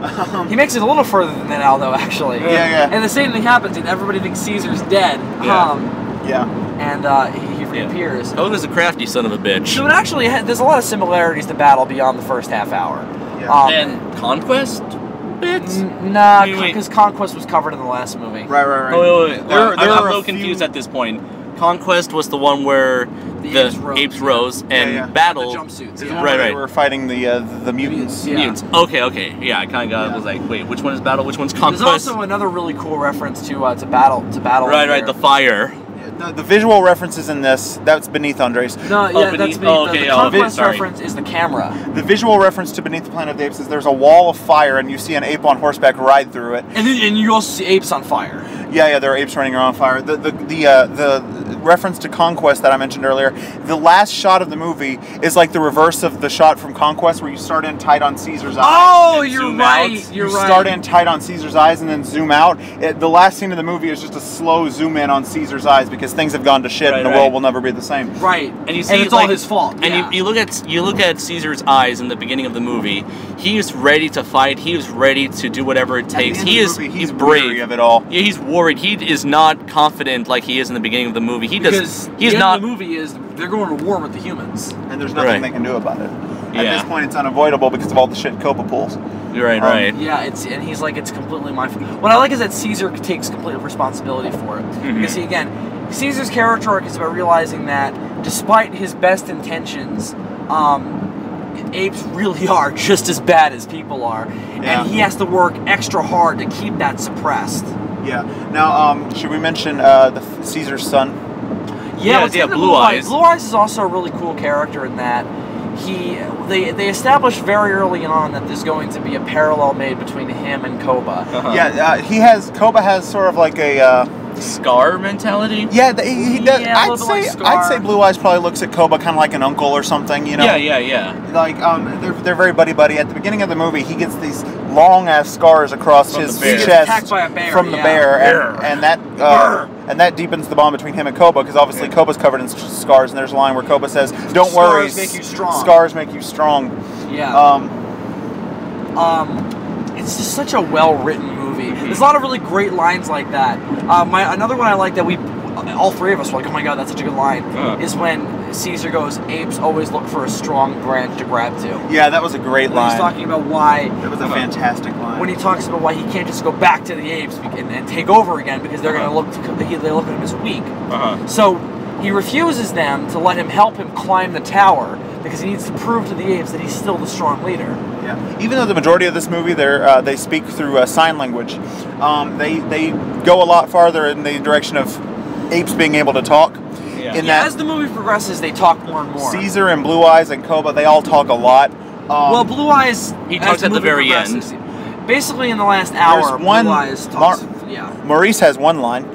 He makes it a little further than Aldo, actually. Yeah. And the same thing happens, and everybody thinks Caesar's dead. And he reappears. Koba's a crafty son of a bitch. So it actually there's a lot of similarities to battle beyond the first half hour. And Conquest bits? Nah, because Conquest was covered in the last movie. Right. Oh, wait. I'm a little confused at this point. Conquest was the one where the apes rose, and battle. The jumpsuits. Right. They were fighting the mutants. Mutants. Okay. Yeah, I kind of was like, wait, which one is battle? Which one's Conquest? There's also another really cool reference to battle. Right. The fire. The visual references in this, that's beneath Andres. No, that's beneath. The Conquest reference is the camera. The visual reference to Beneath the Planet of the Apes is there's a wall of fire and you see an ape on horseback ride through it. And you also see apes on fire. Yeah, there are apes running around on fire. The reference to Conquest that I mentioned earlier, the last shot of the movie is like the reverse of the shot from Conquest where you start in tight on Caesar's eyes. Oh, you're right. You start in tight on Caesar's eyes and then zoom out. The last scene of the movie is just a slow zoom in on Caesar's eyes because things have gone to shit and the world will never be the same. Right. And you see, it's all his fault. And you look at Caesar's eyes in the beginning of the movie. He is ready to fight. He is ready to do whatever it takes. He's brave of it all. Yeah, he's worried. He is not confident like he is in the beginning of the movie. He's not. The movie is they're going to war with the humans, and there's nothing they can do about it. At this point, it's unavoidable because of all the shit Koba pulls. Right. Yeah, and he's like, it's completely my fault. What I like is that Caesar takes complete responsibility for it. Because Caesar's character arc is about realizing that despite his best intentions, apes really are just as bad as people are, and he has to work extra hard to keep that suppressed. Yeah. Now, should we mention Caesar's son? Yeah, Blue Eyes. Blue Eyes is also a really cool character in that they established very early on that there's going to be a parallel made between him and Koba. Koba has sort of like a Scar mentality. Yeah, he does. I'd say Blue Eyes probably looks at Koba kind of like an uncle or something. You know. Yeah. Like they're very buddy. At the beginning of the movie, he gets these long ass scars across his chest from the bear, and that deepens the bond between him and Koba because obviously Koba's covered in scars, and there's a line where Koba says, "Don't worry, scars make you strong." Yeah. It's just such a well-written movie. There's a lot of really great lines like that. Another one I like that all three of us were like, oh my god, that's such a good line, is when Caesar goes, apes always look for a strong branch to grab to. Yeah, that was a great line. He's talking about why... That was a fantastic line. When he talks about why he can't just go back to the apes and take over again because they're going to they look at him as weak. So he refuses them to let him help him climb the tower because he needs to prove to the apes that he's still the strong leader. Yeah. Even though the majority of this movie they speak through sign language, they go a lot farther in the direction of apes being able to talk. As the movie progresses, they talk more and more. Caesar and Blue Eyes and Koba, they all talk a lot. Well, Blue Eyes... He talks at the very end. Basically, in the last hour, Blue Eyes talks... Maurice has one line.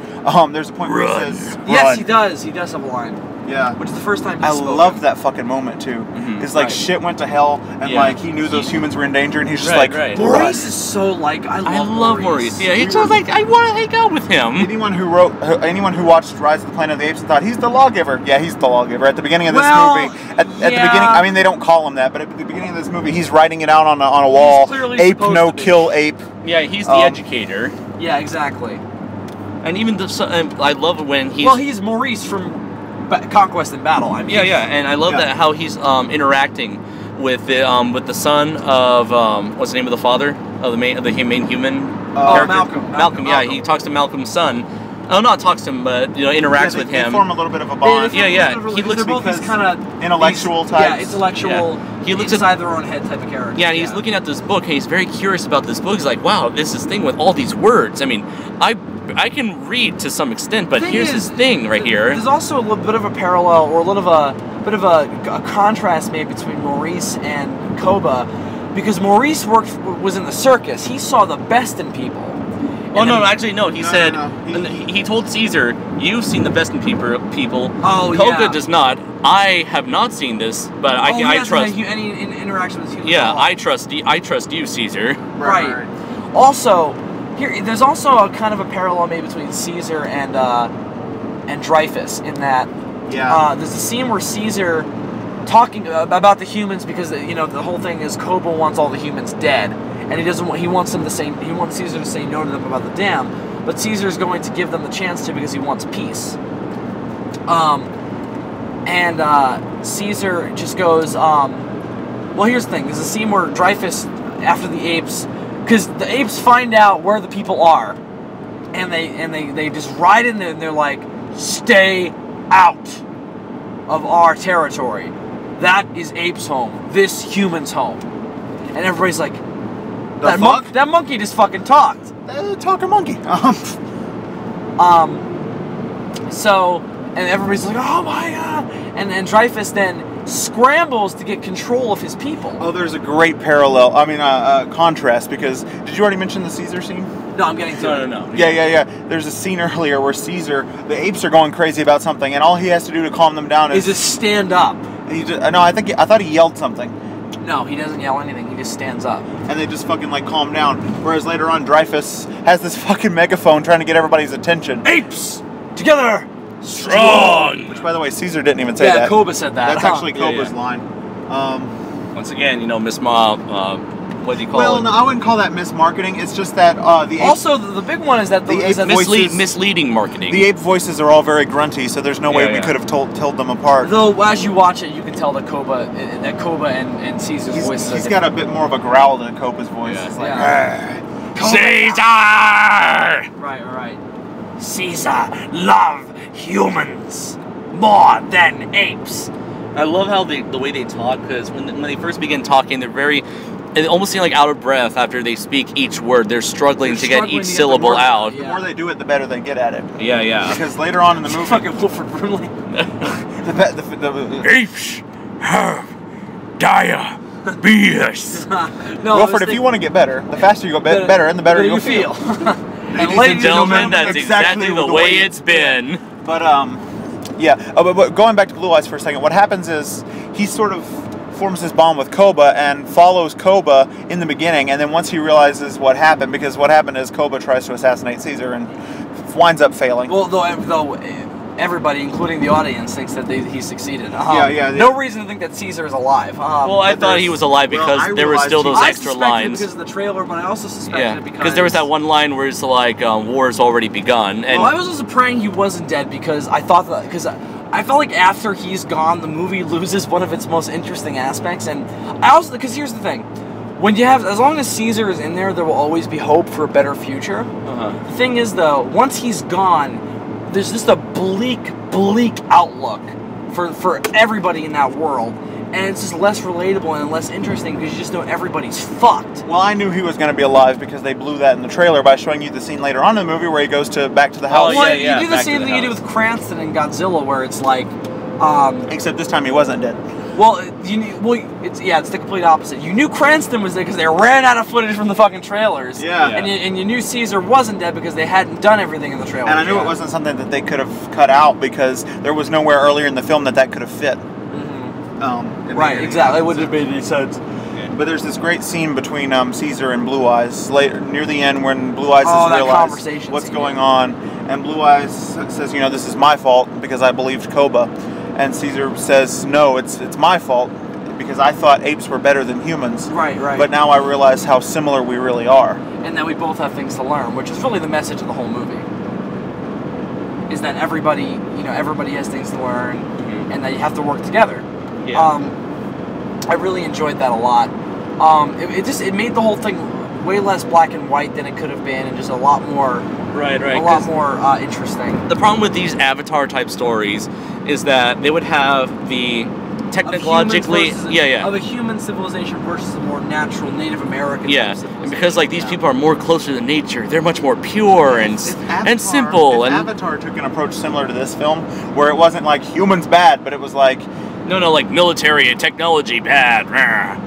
There's a point where he says... Yes, he does. He does have a line. Yeah. Which is the first time he's I spoken. love that fucking moment too. Because like shit went to hell, and like he knew those humans were in danger, and he's just like, Maurice is so like I love Maurice. Yeah, he's just like I want to hang out with him. Anyone who watched Rise of the Planet of the Apes and thought he's the lawgiver. Yeah, he's the lawgiver. At the beginning of this movie, at the beginning, I mean they don't call him that, but at the beginning of this movie, he's writing it out on a wall. Ape no kill ape. Yeah, he's the educator. Yeah, exactly. And even I love when he's Maurice from Conquest and Battle. I mean, yeah, and I love that how he's interacting with the son of what's the name of the father of the main human character? Malcolm. Yeah, he talks to Malcolm's son. Oh, not talks to him, but interacts with him. They form a little bit of a bond. Yeah. He looks both these kind of intellectual types. Yeah, intellectual. Yeah. He looks inside their own head type of character. Yeah, and he's looking at this book, and he's very curious about this book. He's like, "Wow, this is thing with all these words. I mean, I can read to some extent, but here's this thing right here." There's also a little bit of a parallel, or a bit of a contrast maybe between Maurice and Koba, because Maurice was in the circus. He saw the best in people. Actually, no. He said he told Caesar, "You've seen the best in people. Oh, Koga does not. I have not seen this, but I trust any interaction with humans. Yeah, I trust you, Caesar. Right. Also, there's also a kind of a parallel maybe between Caesar and Dreyfus in that there's a scene where Caesar talking about the humans because the whole thing is Koba wants all the humans dead, and he wants Caesar to say no to them about the dam, but Caesar's going to give them the chance to because he wants peace. Caesar just goes, well, here's the thing. There's a scene where Dreyfus, after the apes, because the apes find out where the people are, and they just ride in there, and they're like, stay out of our territory. That is apes' home. This human's home. And everybody's like, that monkey just fucking talked. Talking monkey. And everybody's like, oh my god. And Dreyfus then scrambles to get control of his people. Oh, there's a great contrast, because did you already mention the Caesar scene? No, I'm getting to it. No. Yeah. There's a scene earlier where the apes are going crazy about something, and all he has to do to calm them down is just stand up. I thought he yelled something. No, he doesn't yell anything. He just stands up. And they just fucking calm down. Whereas later on, Dreyfus has this fucking megaphone trying to get everybody's attention. Apes together. Strong! Which, by the way, Caesar didn't even say that. Yeah, Koba said that. That's actually Koba's line. Once again, Miss what do you call it? Well, no, I wouldn't call that mismarketing. It's just that the also the big one is that misleading marketing. The ape voices are all very grunty, so there's no way we could have told them apart. Though as you watch it, you can tell that Koba and Caesar's voices. He's got a bit more of a growl than Koba's voice. Yeah. It's like, Caesar! Right. Caesar love humans more than apes. I love how the way they talk, because when they first begin talking, they almost seem like out of breath after they speak each word. They're struggling to get each syllable out. The more they do it, the better they get at it. Yeah. Because later on in the movie, fucking Wilford Brimley. the apes have diabetes. Wilford, if you want to get better, the faster you go better, and the better you'll feel. And ladies and gentlemen, that's exactly the way it's been. But but going back to Blue Eyes for a second, what happens is he sort of forms his bond with Koba and follows Koba in the beginning, and then once he realizes what happened, because what happened is Koba tries to assassinate Caesar and winds up failing. Well, though everybody, including the audience, thinks that he succeeded. No reason to think that Caesar is alive. Well, I thought he was alive because there were still those extra lines. Because of the trailer, but I also suspected it because there was that one line where it's like, war's already begun. And I was also praying he wasn't dead, because I thought that, because I felt like after he's gone, the movie loses one of its most interesting aspects. And I also, because here's the thing. As long as Caesar is in there will always be hope for a better future. The thing is, though, once he's gone, there's just a bleak outlook for everybody in that world, and it's just less relatable and less interesting because you just know everybody's fucked. Well, I knew he was going to be alive because they blew that in the trailer by showing you the scene later on in the movie where he goes back to the house. You do the same thing you do with Cranston and Godzilla, where it's like, except this time he wasn't dead. Well, it's the complete opposite. You knew Cranston was there because they ran out of footage from the fucking trailers. Yeah. And you knew Caesar wasn't dead because they hadn't done everything in the trailers. And I knew it wasn't something that they could have cut out because there was nowhere earlier in the film that could have fit. Right, exactly. It wouldn't have made any sense. But there's this great scene between Caesar and Blue Eyes later near the end when Blue Eyes has realized what's going on, and Blue Eyes says, this is my fault because I believed Koba, and Caesar says, no, it's my fault because I thought apes were better than humans. Right. But now I realize how similar we really are, and that we both have things to learn, which is really the message of the whole movie. Is that everybody has things to learn, and that you have to work together. Yeah. I really enjoyed that a lot. It made the whole thing way less black and white than it could have been, and just a lot more interesting. The problem with these Avatar type stories is that they would have the technologically of a human civilization versus a more natural Native American civilization. And because these people are more closer to nature, they're much more pure and simple. If Avatar took an approach similar to this film, where it wasn't like humans bad, but it was like like military and technology bad.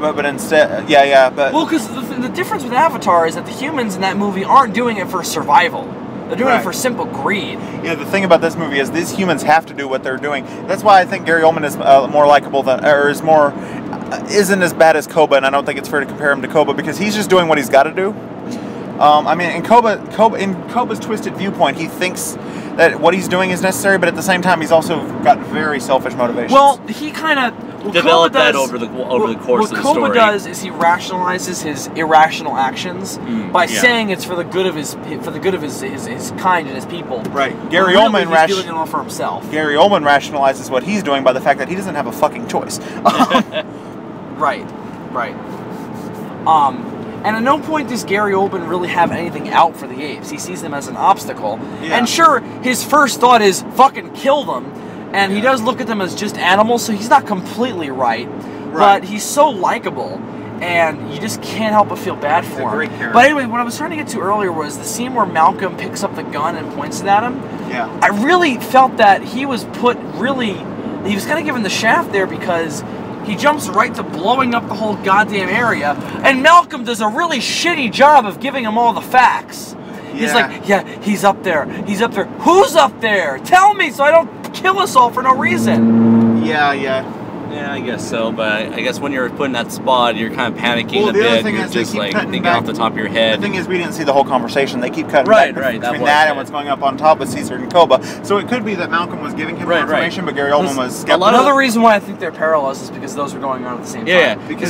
But instead, but well, because the difference with Avatar is that the humans in that movie aren't doing it for survival. They're doing it for simple greed. Yeah, the thing about this movie is these humans have to do what they're doing. That's why I think Gary Oldman is more likable isn't as bad as Koba, and I don't think it's fair to compare him to Koba because he's just doing what he's got to do. In Koba's twisted viewpoint, he thinks that what he's doing is necessary, but at the same time, he's also got very selfish motivations. Well, he kind of developed that over the course of the story. What Koba does is he rationalizes his irrational actions by saying it's for the good of his kind and his people. Right. Gary Oldman he's doing it all for himself. Gary Oldman rationalizes what he's doing by the fact that he doesn't have a fucking choice. Right. And at no point does Gary Oldman really have anything out for the apes. He sees them as an obstacle. Yeah. And sure, his first thought is fucking kill them. And he does look at them as just animals, so he's not completely right. But he's so likable, and you just can't help but feel bad for him. Great character. But anyway, what I was trying to get to earlier was the scene where Malcolm picks up the gun and points it at him. Yeah. I really felt that he was kind of given the shaft there because he jumps right to blowing up the whole goddamn area, and Malcolm does a really shitty job of giving him all the facts. Yeah. He's like, he's up there. Who's up there? Tell me so I don't kill us all for no reason. Yeah, I guess so, but I guess when you're put in that spot, you're kind of panicking a bit. You're just thinking off the top of your head. The thing is, we didn't see the whole conversation. They keep cutting back between that and what's going up on top with Caesar and Koba. So it could be that Malcolm was giving him more information, but Gary Oldman was skeptical. Another reason why I think they're parallels is because those were going on at the same time. Yeah, because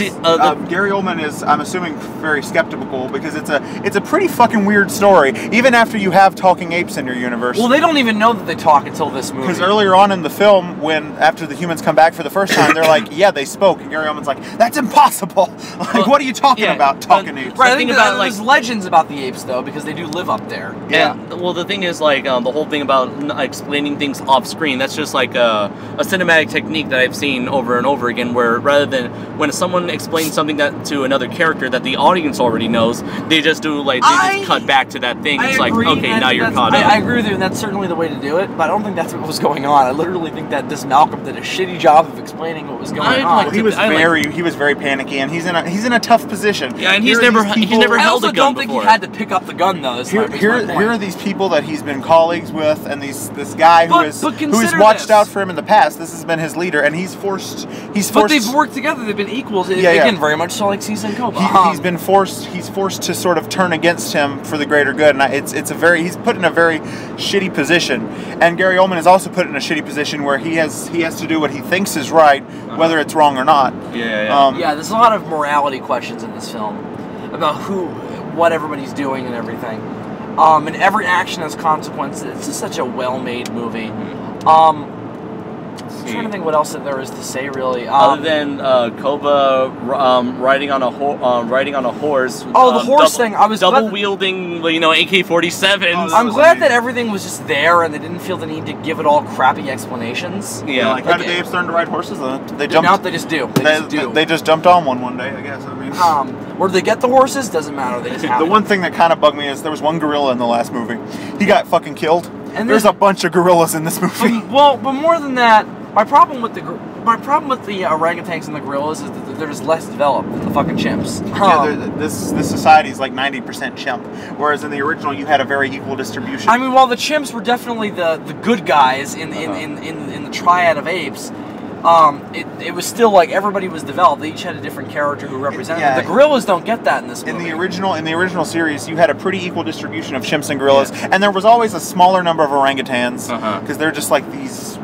Gary Oldman is, I'm assuming, very skeptical because it's a pretty fucking weird story, even after you have talking apes in your universe. Well, they don't even know that they talk until this movie. Because earlier on in the film, after the humans come back for the first time, they're like, yeah, they spoke, and Gary Oldman's like, that's impossible. What are you talking about, talking apes? Right, I think there's legends about the apes, though, because they do live up there. Yeah. Well, the thing is, the whole thing about explaining things off screen, that's just like a cinematic technique that I've seen over and over again, where rather than when someone explains something to another character that the audience already knows, they just do, they just cut back to that thing. It's like, okay, now you're caught up. I agree with you, and that's certainly the way to do it, but I don't think that's what was going on. I literally think that this Malcolm did a shitty job of explaining what was going on. He was very panicky, and he's in a tough position. Yeah, and he's never held a gun before. I don't think he had to pick up the gun though. Here are these people that he's been colleagues with, and this guy who's watched out for him in the past. This has been his leader, and he's forced. But they've worked together. They've been equals. Again, very much so like Caesar and Koba. He's forced to sort of turn against him for the greater good, and he's put in a very shitty position. And Gary Oldman is also put in a shitty position where he has to do what he thinks is right, whether it's wrong or not. There's a lot of morality questions in this film about what everybody's doing and everything. And every action has consequences. It's just such a well-made movie. I'm trying to think what else that there is to say, really. Other than Koba riding on a horse. Oh, the horse thing! I was double wielding, AK-47s. I'm glad that everything was just there, and they didn't feel the need to give it all crappy explanations. Yeah, how did the apes learn to ride horses? They jumped. No, they just do. They just jumped on one day, I guess. Where did they get the horses? Doesn't matter. They just have the one thing that kind of bugged me is there was one gorilla in the last movie. He got fucking killed. And there's a bunch of gorillas in this movie. But more than that, My problem with the orangutans and the gorillas is that they're just less developed than the fucking chimps. This society is like 90% chimp, whereas in the original you had a very equal distribution. I mean, while the chimps were definitely the good guys in the triad of apes, it was still like everybody was developed. They each had a different character who represented them. The gorillas don't get that in this movie. In the original series, you had a pretty equal distribution of chimps and gorillas, and there was always a smaller number of orangutans because they're just like these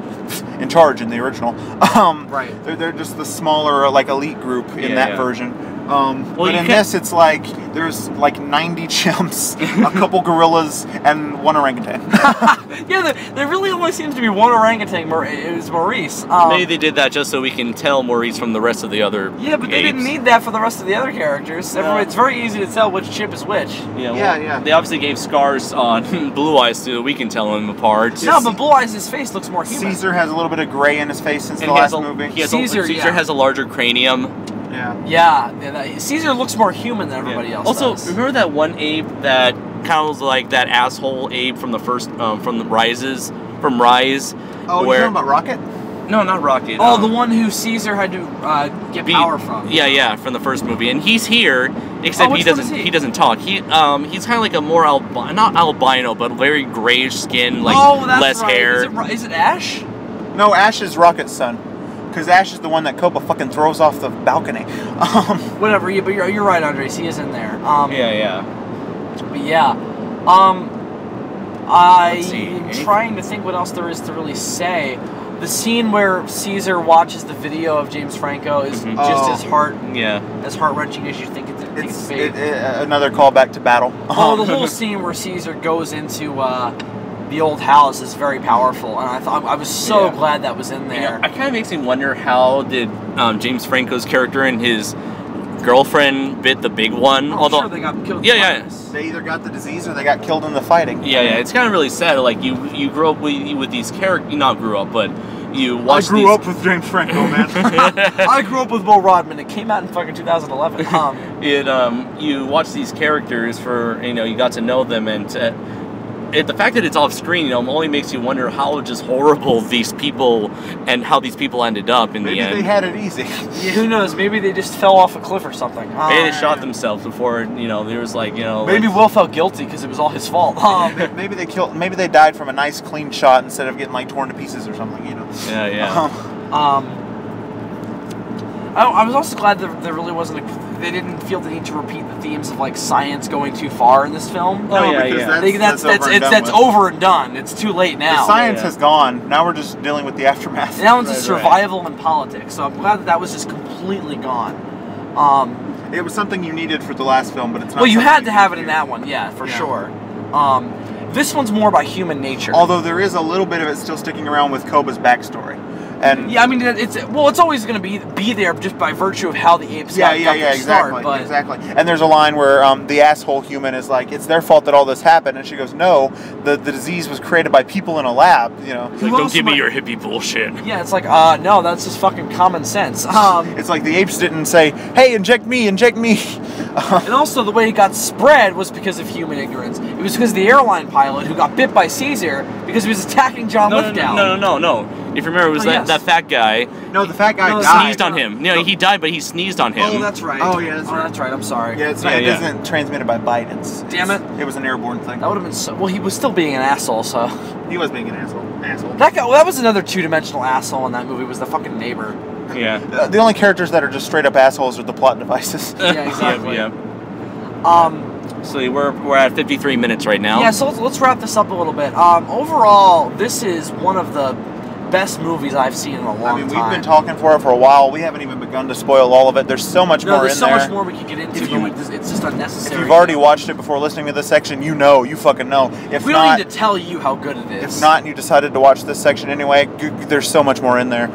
in charge in the original. Right. They're just the smaller like elite group in that version. Well, but in this, it's like there's like 90 chimps, a couple gorillas, and one orangutan. Yeah, there really only seems to be one orangutan. It was Maurice. Maybe they did that just so we can tell Maurice from the rest of the other. Yeah, but they didn't need that for the rest of the other characters. It's very easy to tell which chimp is which. Yeah, They obviously gave scars on Blue Eyes so we can tell them apart. No, but Blue Eyes' face looks more human. Caesar has a little bit of gray in his face since the last movie. Caesar has a larger cranium. Yeah. Caesar looks more human than everybody else. Also, does. remember that one ape that kind of was like that asshole ape from the first from Rise? Oh, you're talking about Rocket? No, not Rocket. Oh, the one who Caesar had to get power from. Yeah, from the first movie, and he's here. Except he doesn't talk. He's kind of like a more not albino, but very grayish skin, like less hair. Is it Ash? No, Ash is Rocket's son. Because Ash is the one that Copa fucking throws off the balcony. Whatever, but you're right, Andres. He is in there. But I'm trying to think what else there is to really say. The scene where Caesar watches the video of James Franco is just as heart-wrenching as you think it's be. Another callback to Battle. The whole scene where Caesar goes into the old house is very powerful, and I was so glad that was in there. It kind of makes me wonder how did James Franco's character and his girlfriend bit the big one. Although sure they got killed. They either got the disease or they got killed in the fighting. It's kind of really sad. Like you grew up with these characters. You not grew up, but you watched. I grew up with James Franco, man. I grew up with Will Rodman. It came out in fucking 2011. You watch these characters for you got to know them, and the fact that it's off screen, only makes you wonder how just horrible these people and how these people ended up in the end. Maybe they had it easy. Yeah, who knows? Maybe they just fell off a cliff or something. Maybe they shot themselves before. There was Maybe Will felt guilty because it was all his fault. Maybe they died from a nice clean shot instead of getting like torn to pieces or something. I was also glad that there really wasn't they didn't feel the need to repeat the themes of like science going too far in this film. That's over and done. It's too late now. The science has gone. Now we're just dealing with the aftermath. Now it's just survival and politics. So I'm glad that was just completely gone. It was something you needed for the last film, but it's not. Well, you had to have it in that one, for sure. This one's more about human nature. Although there is a little bit of it still sticking around with Koba's backstory. And it's always going to be there just by virtue of how the apes got their start. Exactly. And there's a line where the asshole human is like, it's their fault that all this happened, and she goes, no, the disease was created by people in a lab. Like, don't give me your hippie bullshit. Yeah, it's like no, that's just fucking common sense. It's like the apes didn't say, hey, inject me. And also the way it got spread was because of human ignorance. It was because of the airline pilot who got bit by Caesar because he was attacking John Lithgow. No. If you remember, it was that fat guy. No, the fat guy died. Sneezed on him. He died, but he sneezed on him. Oh, that's right. Oh, yeah, that's right. That's right. I'm sorry. Yeah, it isn't transmitted by bites. Damn it. It was an airborne thing. That would have been so... Well, he was still being an asshole, so... He was being an asshole. That was another two-dimensional asshole in that movie, was the fucking neighbor. Yeah. The only characters that are just straight-up assholes are the plot devices. Yeah, exactly. So we're at 53 minutes right now. Yeah, so let's wrap this up a little bit. Overall, this is one of the best movies I've seen in a long time. We've been talking for it for a while. We haven't even begun to spoil all of it. There's so much more in there. There's so much more we could get into, but it's just unnecessary. If you've already watched it before listening to this section, you fucking know. We don't need to tell you how good it is. If not, and you decided to watch this section anyway, there's so much more in there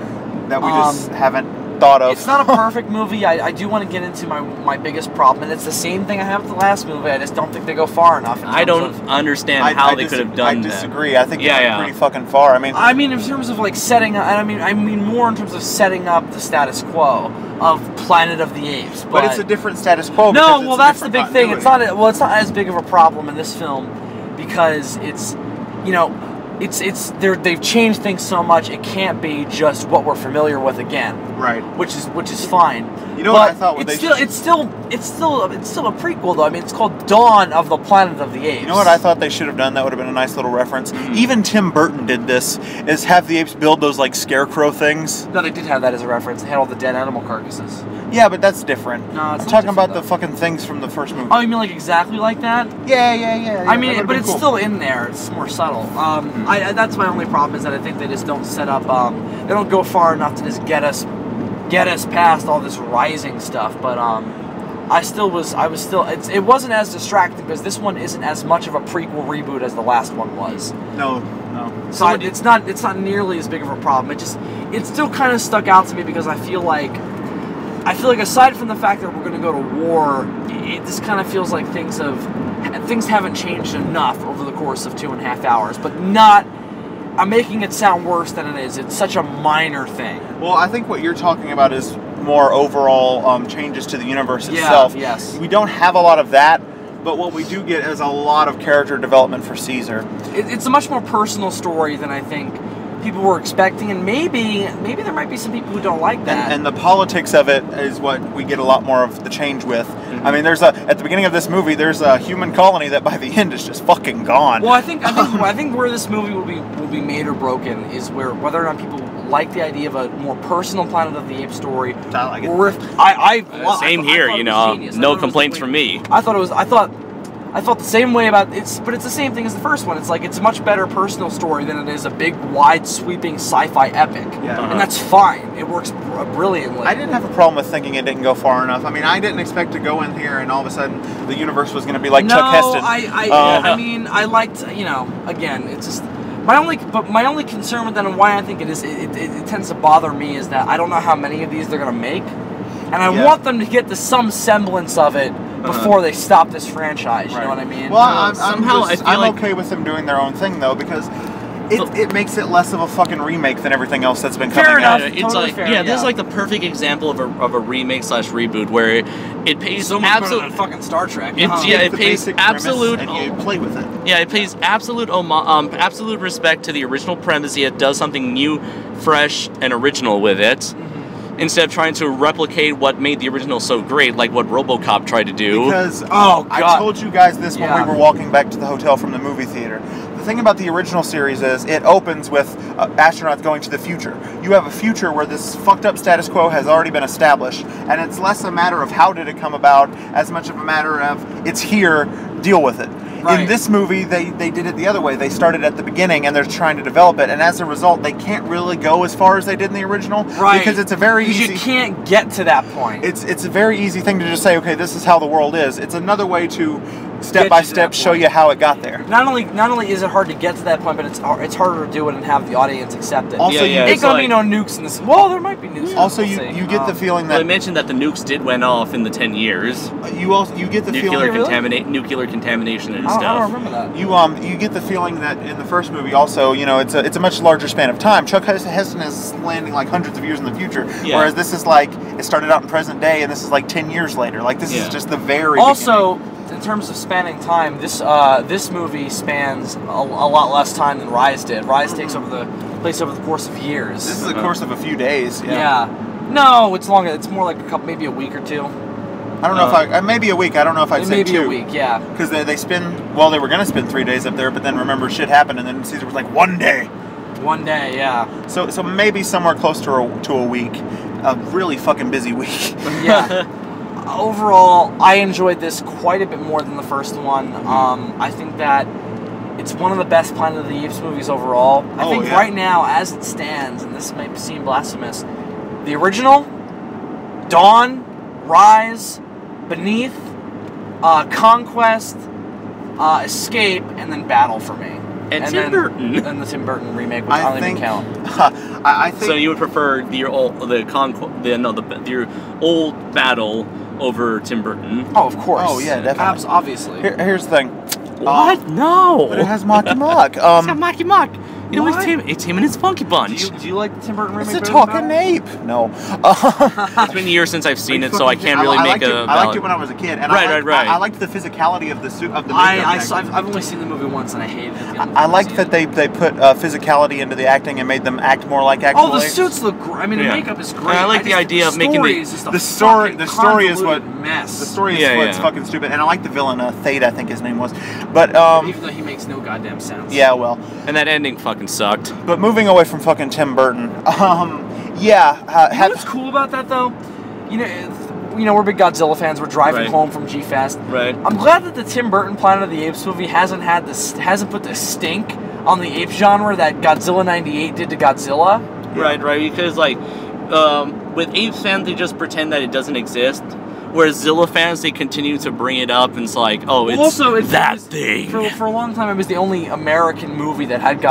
that we just haven't thought of. It's not a perfect movie. I do want to get into my biggest problem, and it's the same thing I have with the last movie. I just don't think they go far enough. I don't understand how they could have done that. I disagree. I think they went pretty fucking far. I mean, in terms of like setting up, I mean more in terms of setting up the status quo of Planet of the Apes. But it's a different status quo. No, well, that's the big thing. It's not as big of a problem in this film because it's they've changed things so much. It can't be just what we're familiar with again. Right. Which is fine. You know what I thought? It's still a prequel though. I mean, it's called Dawn of the Planet of the Apes. You know what I thought they should have done? That would have been a nice little reference. Even Tim Burton did this. Is have the apes build those like scarecrow things? No, they did have that as a reference. They had all the dead animal carcasses. Yeah, but that's different. No, I'm talking about the fucking things from the first movie. Oh, you mean like exactly like that? Yeah. I mean, but it's still in there. It's more subtle. That's my only problem is that I think they just don't set up. They don't go far enough to just get us past all this rising stuff. But it wasn't as distracting because this one isn't as much of a prequel reboot as the last one was. No. So it's not nearly as big of a problem. It still kind of stuck out to me because I feel like aside from the fact that we're going to go to war, it just kind of feels like things haven't changed enough over the course of 2.5 hours. But I'm making it sound worse than it is. It's such a minor thing. Well, I think what you're talking about is more overall changes to the universe itself. Yes. We don't have a lot of that, but what we do get is a lot of character development for Caesar. It's a much more personal story than I think people were expecting, and maybe there might be some people who don't like that. And the politics of it is what we get a lot more of the change with. I mean, at the beginning of this movie, there's a human colony that by the end is just fucking gone. Well, I think where this movie will be made or broken is whether or not people like the idea of a more personal Planet of the Apes story. I like it. Or if Same here, no complaints from me. I felt the same way about it, but it's the same thing as the first one. It's like it's a much better personal story than it is a big, wide, sweeping sci-fi epic. Yeah. And that's fine. It works brilliantly. I didn't have a problem with thinking it didn't go far enough. I mean, I didn't expect to go in here and all of a sudden the universe was going to be like Chuck Heston. I mean, I liked, again, it's just my only concern with that and why I think it tends to bother me is that I don't know how many of these they're going to make, and I want them to get to some semblance of it before they stop this franchise. You know what I mean? Well, I'm okay with them doing their own thing though, because it makes it less of a fucking remake than everything else that's been coming out. It's totally fair, this is like the perfect example of a remake / reboot where it pays so much better than fucking Star Trek. It pays absolute. And you play with it. Yeah, it pays absolute respect to the original premise. It does something new, fresh, and original with it. Instead of trying to replicate what made the original so great, like what RoboCop tried to do. Because I told you guys this when we were walking back to the hotel from the movie theater. The thing about the original series is it opens with astronauts going to the future. You have a future where this fucked up status quo has already been established, and it's less a matter of how did it come about, as much of a matter of it's here, deal with it. Right. In this movie, they did it the other way. They started at the beginning, and they're trying to develop it, and as a result, they can't really go as far as they did in the original. Right. Because it's a very easy... You can't get to that point. It's a very easy thing to just say, okay, this is how the world is. It's another way to step by step show you how it got there. Not only is it hard to get to that point, but it's harder to do it and have the audience accept it. Also, ain't gonna be no nukes in this. Well, there might be nukes. Also, you get the feeling that they mentioned that the nukes did went off in the 10 years. You get the feeling nuclear contamination and I stuff. I don't remember that. You get the feeling that in the first movie also, it's a much larger span of time. Chuck Heston is landing like hundreds of years in the future, whereas this is like it started out in present day, and this is like 10 years later. Like this is just the very beginning. In terms of spanning time, this movie spans a lot less time than Rise did. Rise takes place over the course of years. This is the course of a few days. Yeah. No, it's longer. It's more like maybe a week or two. I don't know if maybe a week. I don't know if I'd say 2. Maybe a week, yeah. Because they were going to spend 3 days up there, but then remember shit happened, and then Caesar was like 1 day. 1 day, yeah. So maybe somewhere close to a week. A really fucking busy week. Yeah. Overall, I enjoyed this quite a bit more than the first one. I think that it's one of the best Planet of the Apes movies overall. I think right now, as it stands, and this might seem blasphemous, the original, Dawn, Rise, Beneath, Conquest, Escape, and then Battle for me. And Tim Burton. And the Tim Burton remake, which I don't even count. I think so. You would prefer your old Battle over Tim Burton? Oh, of course. Oh, yeah, definitely. Obviously. Here's the thing. What? No. But it has Marky Mark. It's got Marky Mark. It's him and his Funky Bunch. Do you like the Tim Burton remake? It's a talking ape. No. It's been years since I've seen it, so I can't really make a. I liked it when I was a kid, and right. I liked the physicality of the suit of the makeup. I've only seen the movie once, and I hated it. I liked that they put physicality into the acting and made them act more like actual. Oh, the suits look great. I mean, the makeup is great. And I like the idea of making the story is what mess. The story is what's fucking stupid, and I like the villain Thade, I think his name was, but even though he makes no goddamn sense. Yeah, well, and that ending fucking sucked. But moving away from fucking Tim Burton, what's cool about that though? You know, we're big Godzilla fans. We're driving home from G-Fest. Right. I'm glad that the Tim Burton Planet of the Apes movie hasn't put the stink on the ape genre that Godzilla '98 did to Godzilla. Right, because with Apes fans, they just pretend that it doesn't exist. Whereas Zilla fans, they continue to bring it up, and it's like, oh, it's that thing. For a long time, it was the only American movie that had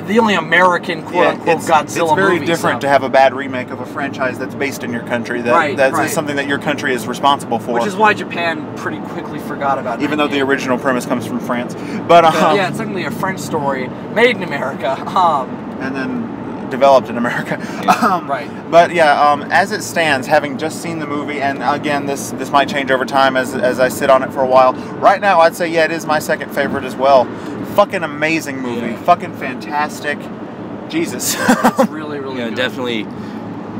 the only American quote-unquote Godzilla movie. It's very different to have a bad remake of a franchise that's based in your country. That's something that your country is responsible for. Which is why Japan pretty quickly forgot about it. Even though the original premise comes from France. But yeah, it's technically a French story made in America. And then developed in America. But yeah, as it stands, having just seen the movie, and again, this might change over time as I sit on it for a while. Right now, I'd say, yeah, it is my second favorite as well. Fucking amazing movie. Yeah. Fucking fantastic. Jesus. It's really, really good. Definitely.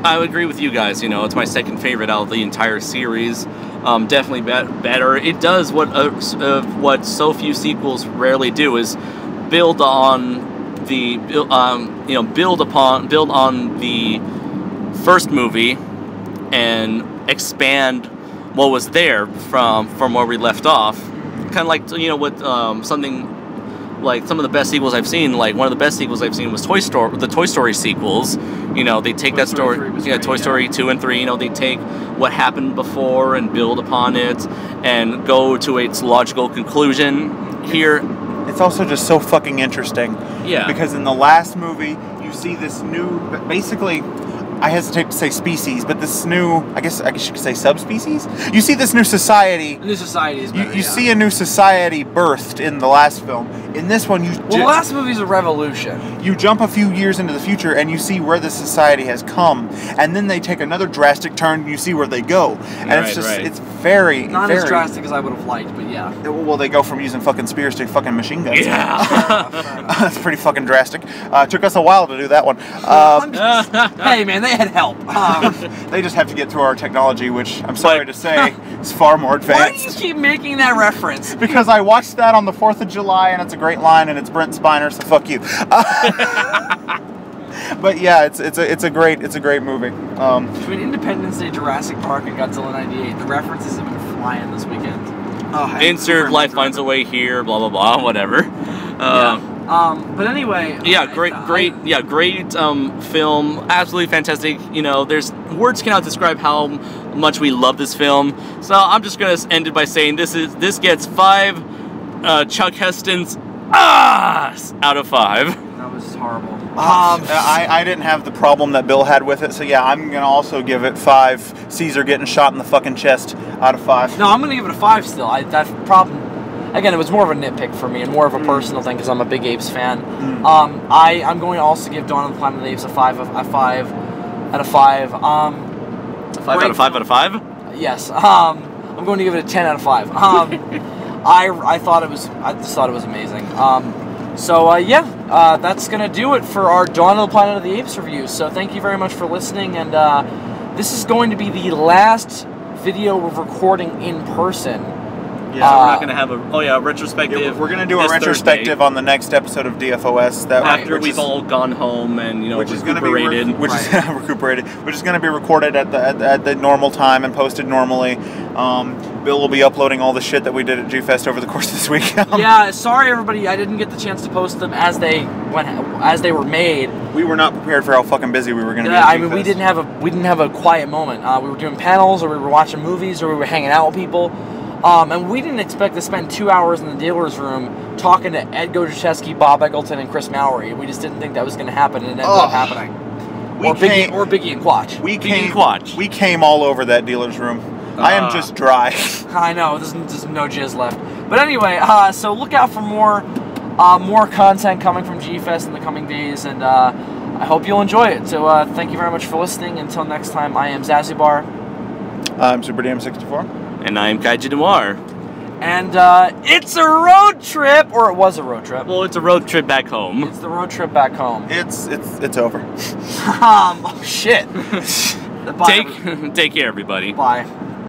I would agree with you guys. It's my second favorite out of the entire series. Definitely better. It does what so few sequels rarely do, is build on the build on the first movie and expand what was there from where we left off. Kind of like what something like some of the best sequels I've seen. Like one of the best sequels I've seen was the Toy Story sequels. They take that story, Toy Story 2 and 3. They take what happened before and build upon it and go to its logical conclusion. Here, it's also just so fucking interesting. Yeah. Because in the last movie, you see this new, basically, I hesitate to say species, but this new, I guess you could say subspecies? You see this new society. New society is better, You see a new society birthed in the last film. In this one, the last movie's a revolution. You jump a few years into the future and you see where this society has come, and then they take another drastic turn and you see where they go. And it's very... Not as drastic as I would have liked, but yeah. Well, they go from using fucking spears to fucking machine guns. Yeah. That's pretty fucking drastic. Took us a while to do that one. Hey, man, they had help. They just have to get through our technology, which I'm sorry to say is far more advanced. Why do you keep making that reference? Because I watched that on the 4th of July, and it's a great line, and it's Brent Spiner, so fuck you. But yeah, it's a great movie. Between Independence Day, Jurassic Park, and Godzilla '98, the references have been flying this weekend. Insert Life Finds a Way here, blah blah blah, whatever. But anyway. Yeah, great film, absolutely fantastic. There's words cannot describe how much we love this film. So I'm just gonna end it by saying this gets 5 Chuck Heston's out of 5. That was horrible. I didn't have the problem that Bill had with it, so yeah, I'm gonna also give it 5 Caesar getting shot in the fucking chest out of 5. No, I'm gonna give it a 5 still. That problem. Again, it was more of a nitpick for me and more of a personal thing because I'm a big Apes fan. I'm going to also give Dawn of the Planet of the Apes a 5 out of 5. 5 out of 5 out of 5? Yes. I'm going to give it a 10 out of 5. I just thought it was amazing. That's going to do it for our Dawn of the Planet of the Apes review. So thank you very much for listening, and this is going to be the last video we're recording in person. Yeah, we're not going to have a retrospective. Yeah, we're going to do a retrospective Thursday on the next episode of DFOS. After we've all gone home and recuperated. Which is going to be recorded at the normal time and posted normally. Bill will be uploading all the shit that we did at G-Fest over the course of this week. Yeah, sorry everybody, I didn't get the chance to post them as they were made. We were not prepared for how fucking busy we were going to be. Yeah, I mean, we didn't have a quiet moment. We were doing panels, or we were watching movies, or we were hanging out with people. And we didn't expect to spend 2 hours in the dealer's room talking to Ed Godziszewski, Bob Eggleton, and Chris Mowery. We just didn't think that was going to happen, and it ended up happening. Or Biggie and Quatch. We came all over that dealer's room. I am just dry. I know, there's no jizz left. But anyway, so look out for more more content coming from G-Fest in the coming days, and I hope you'll enjoy it. So thank you very much for listening. Until next time, I am Zazubaar. I'm SuperDM64. And I'm Kaiju Noir. And it's a road trip, or it was a road trip. Well, it's a road trip back home. It's the road trip back home. It's over. Oh shit. Take care, everybody. Bye.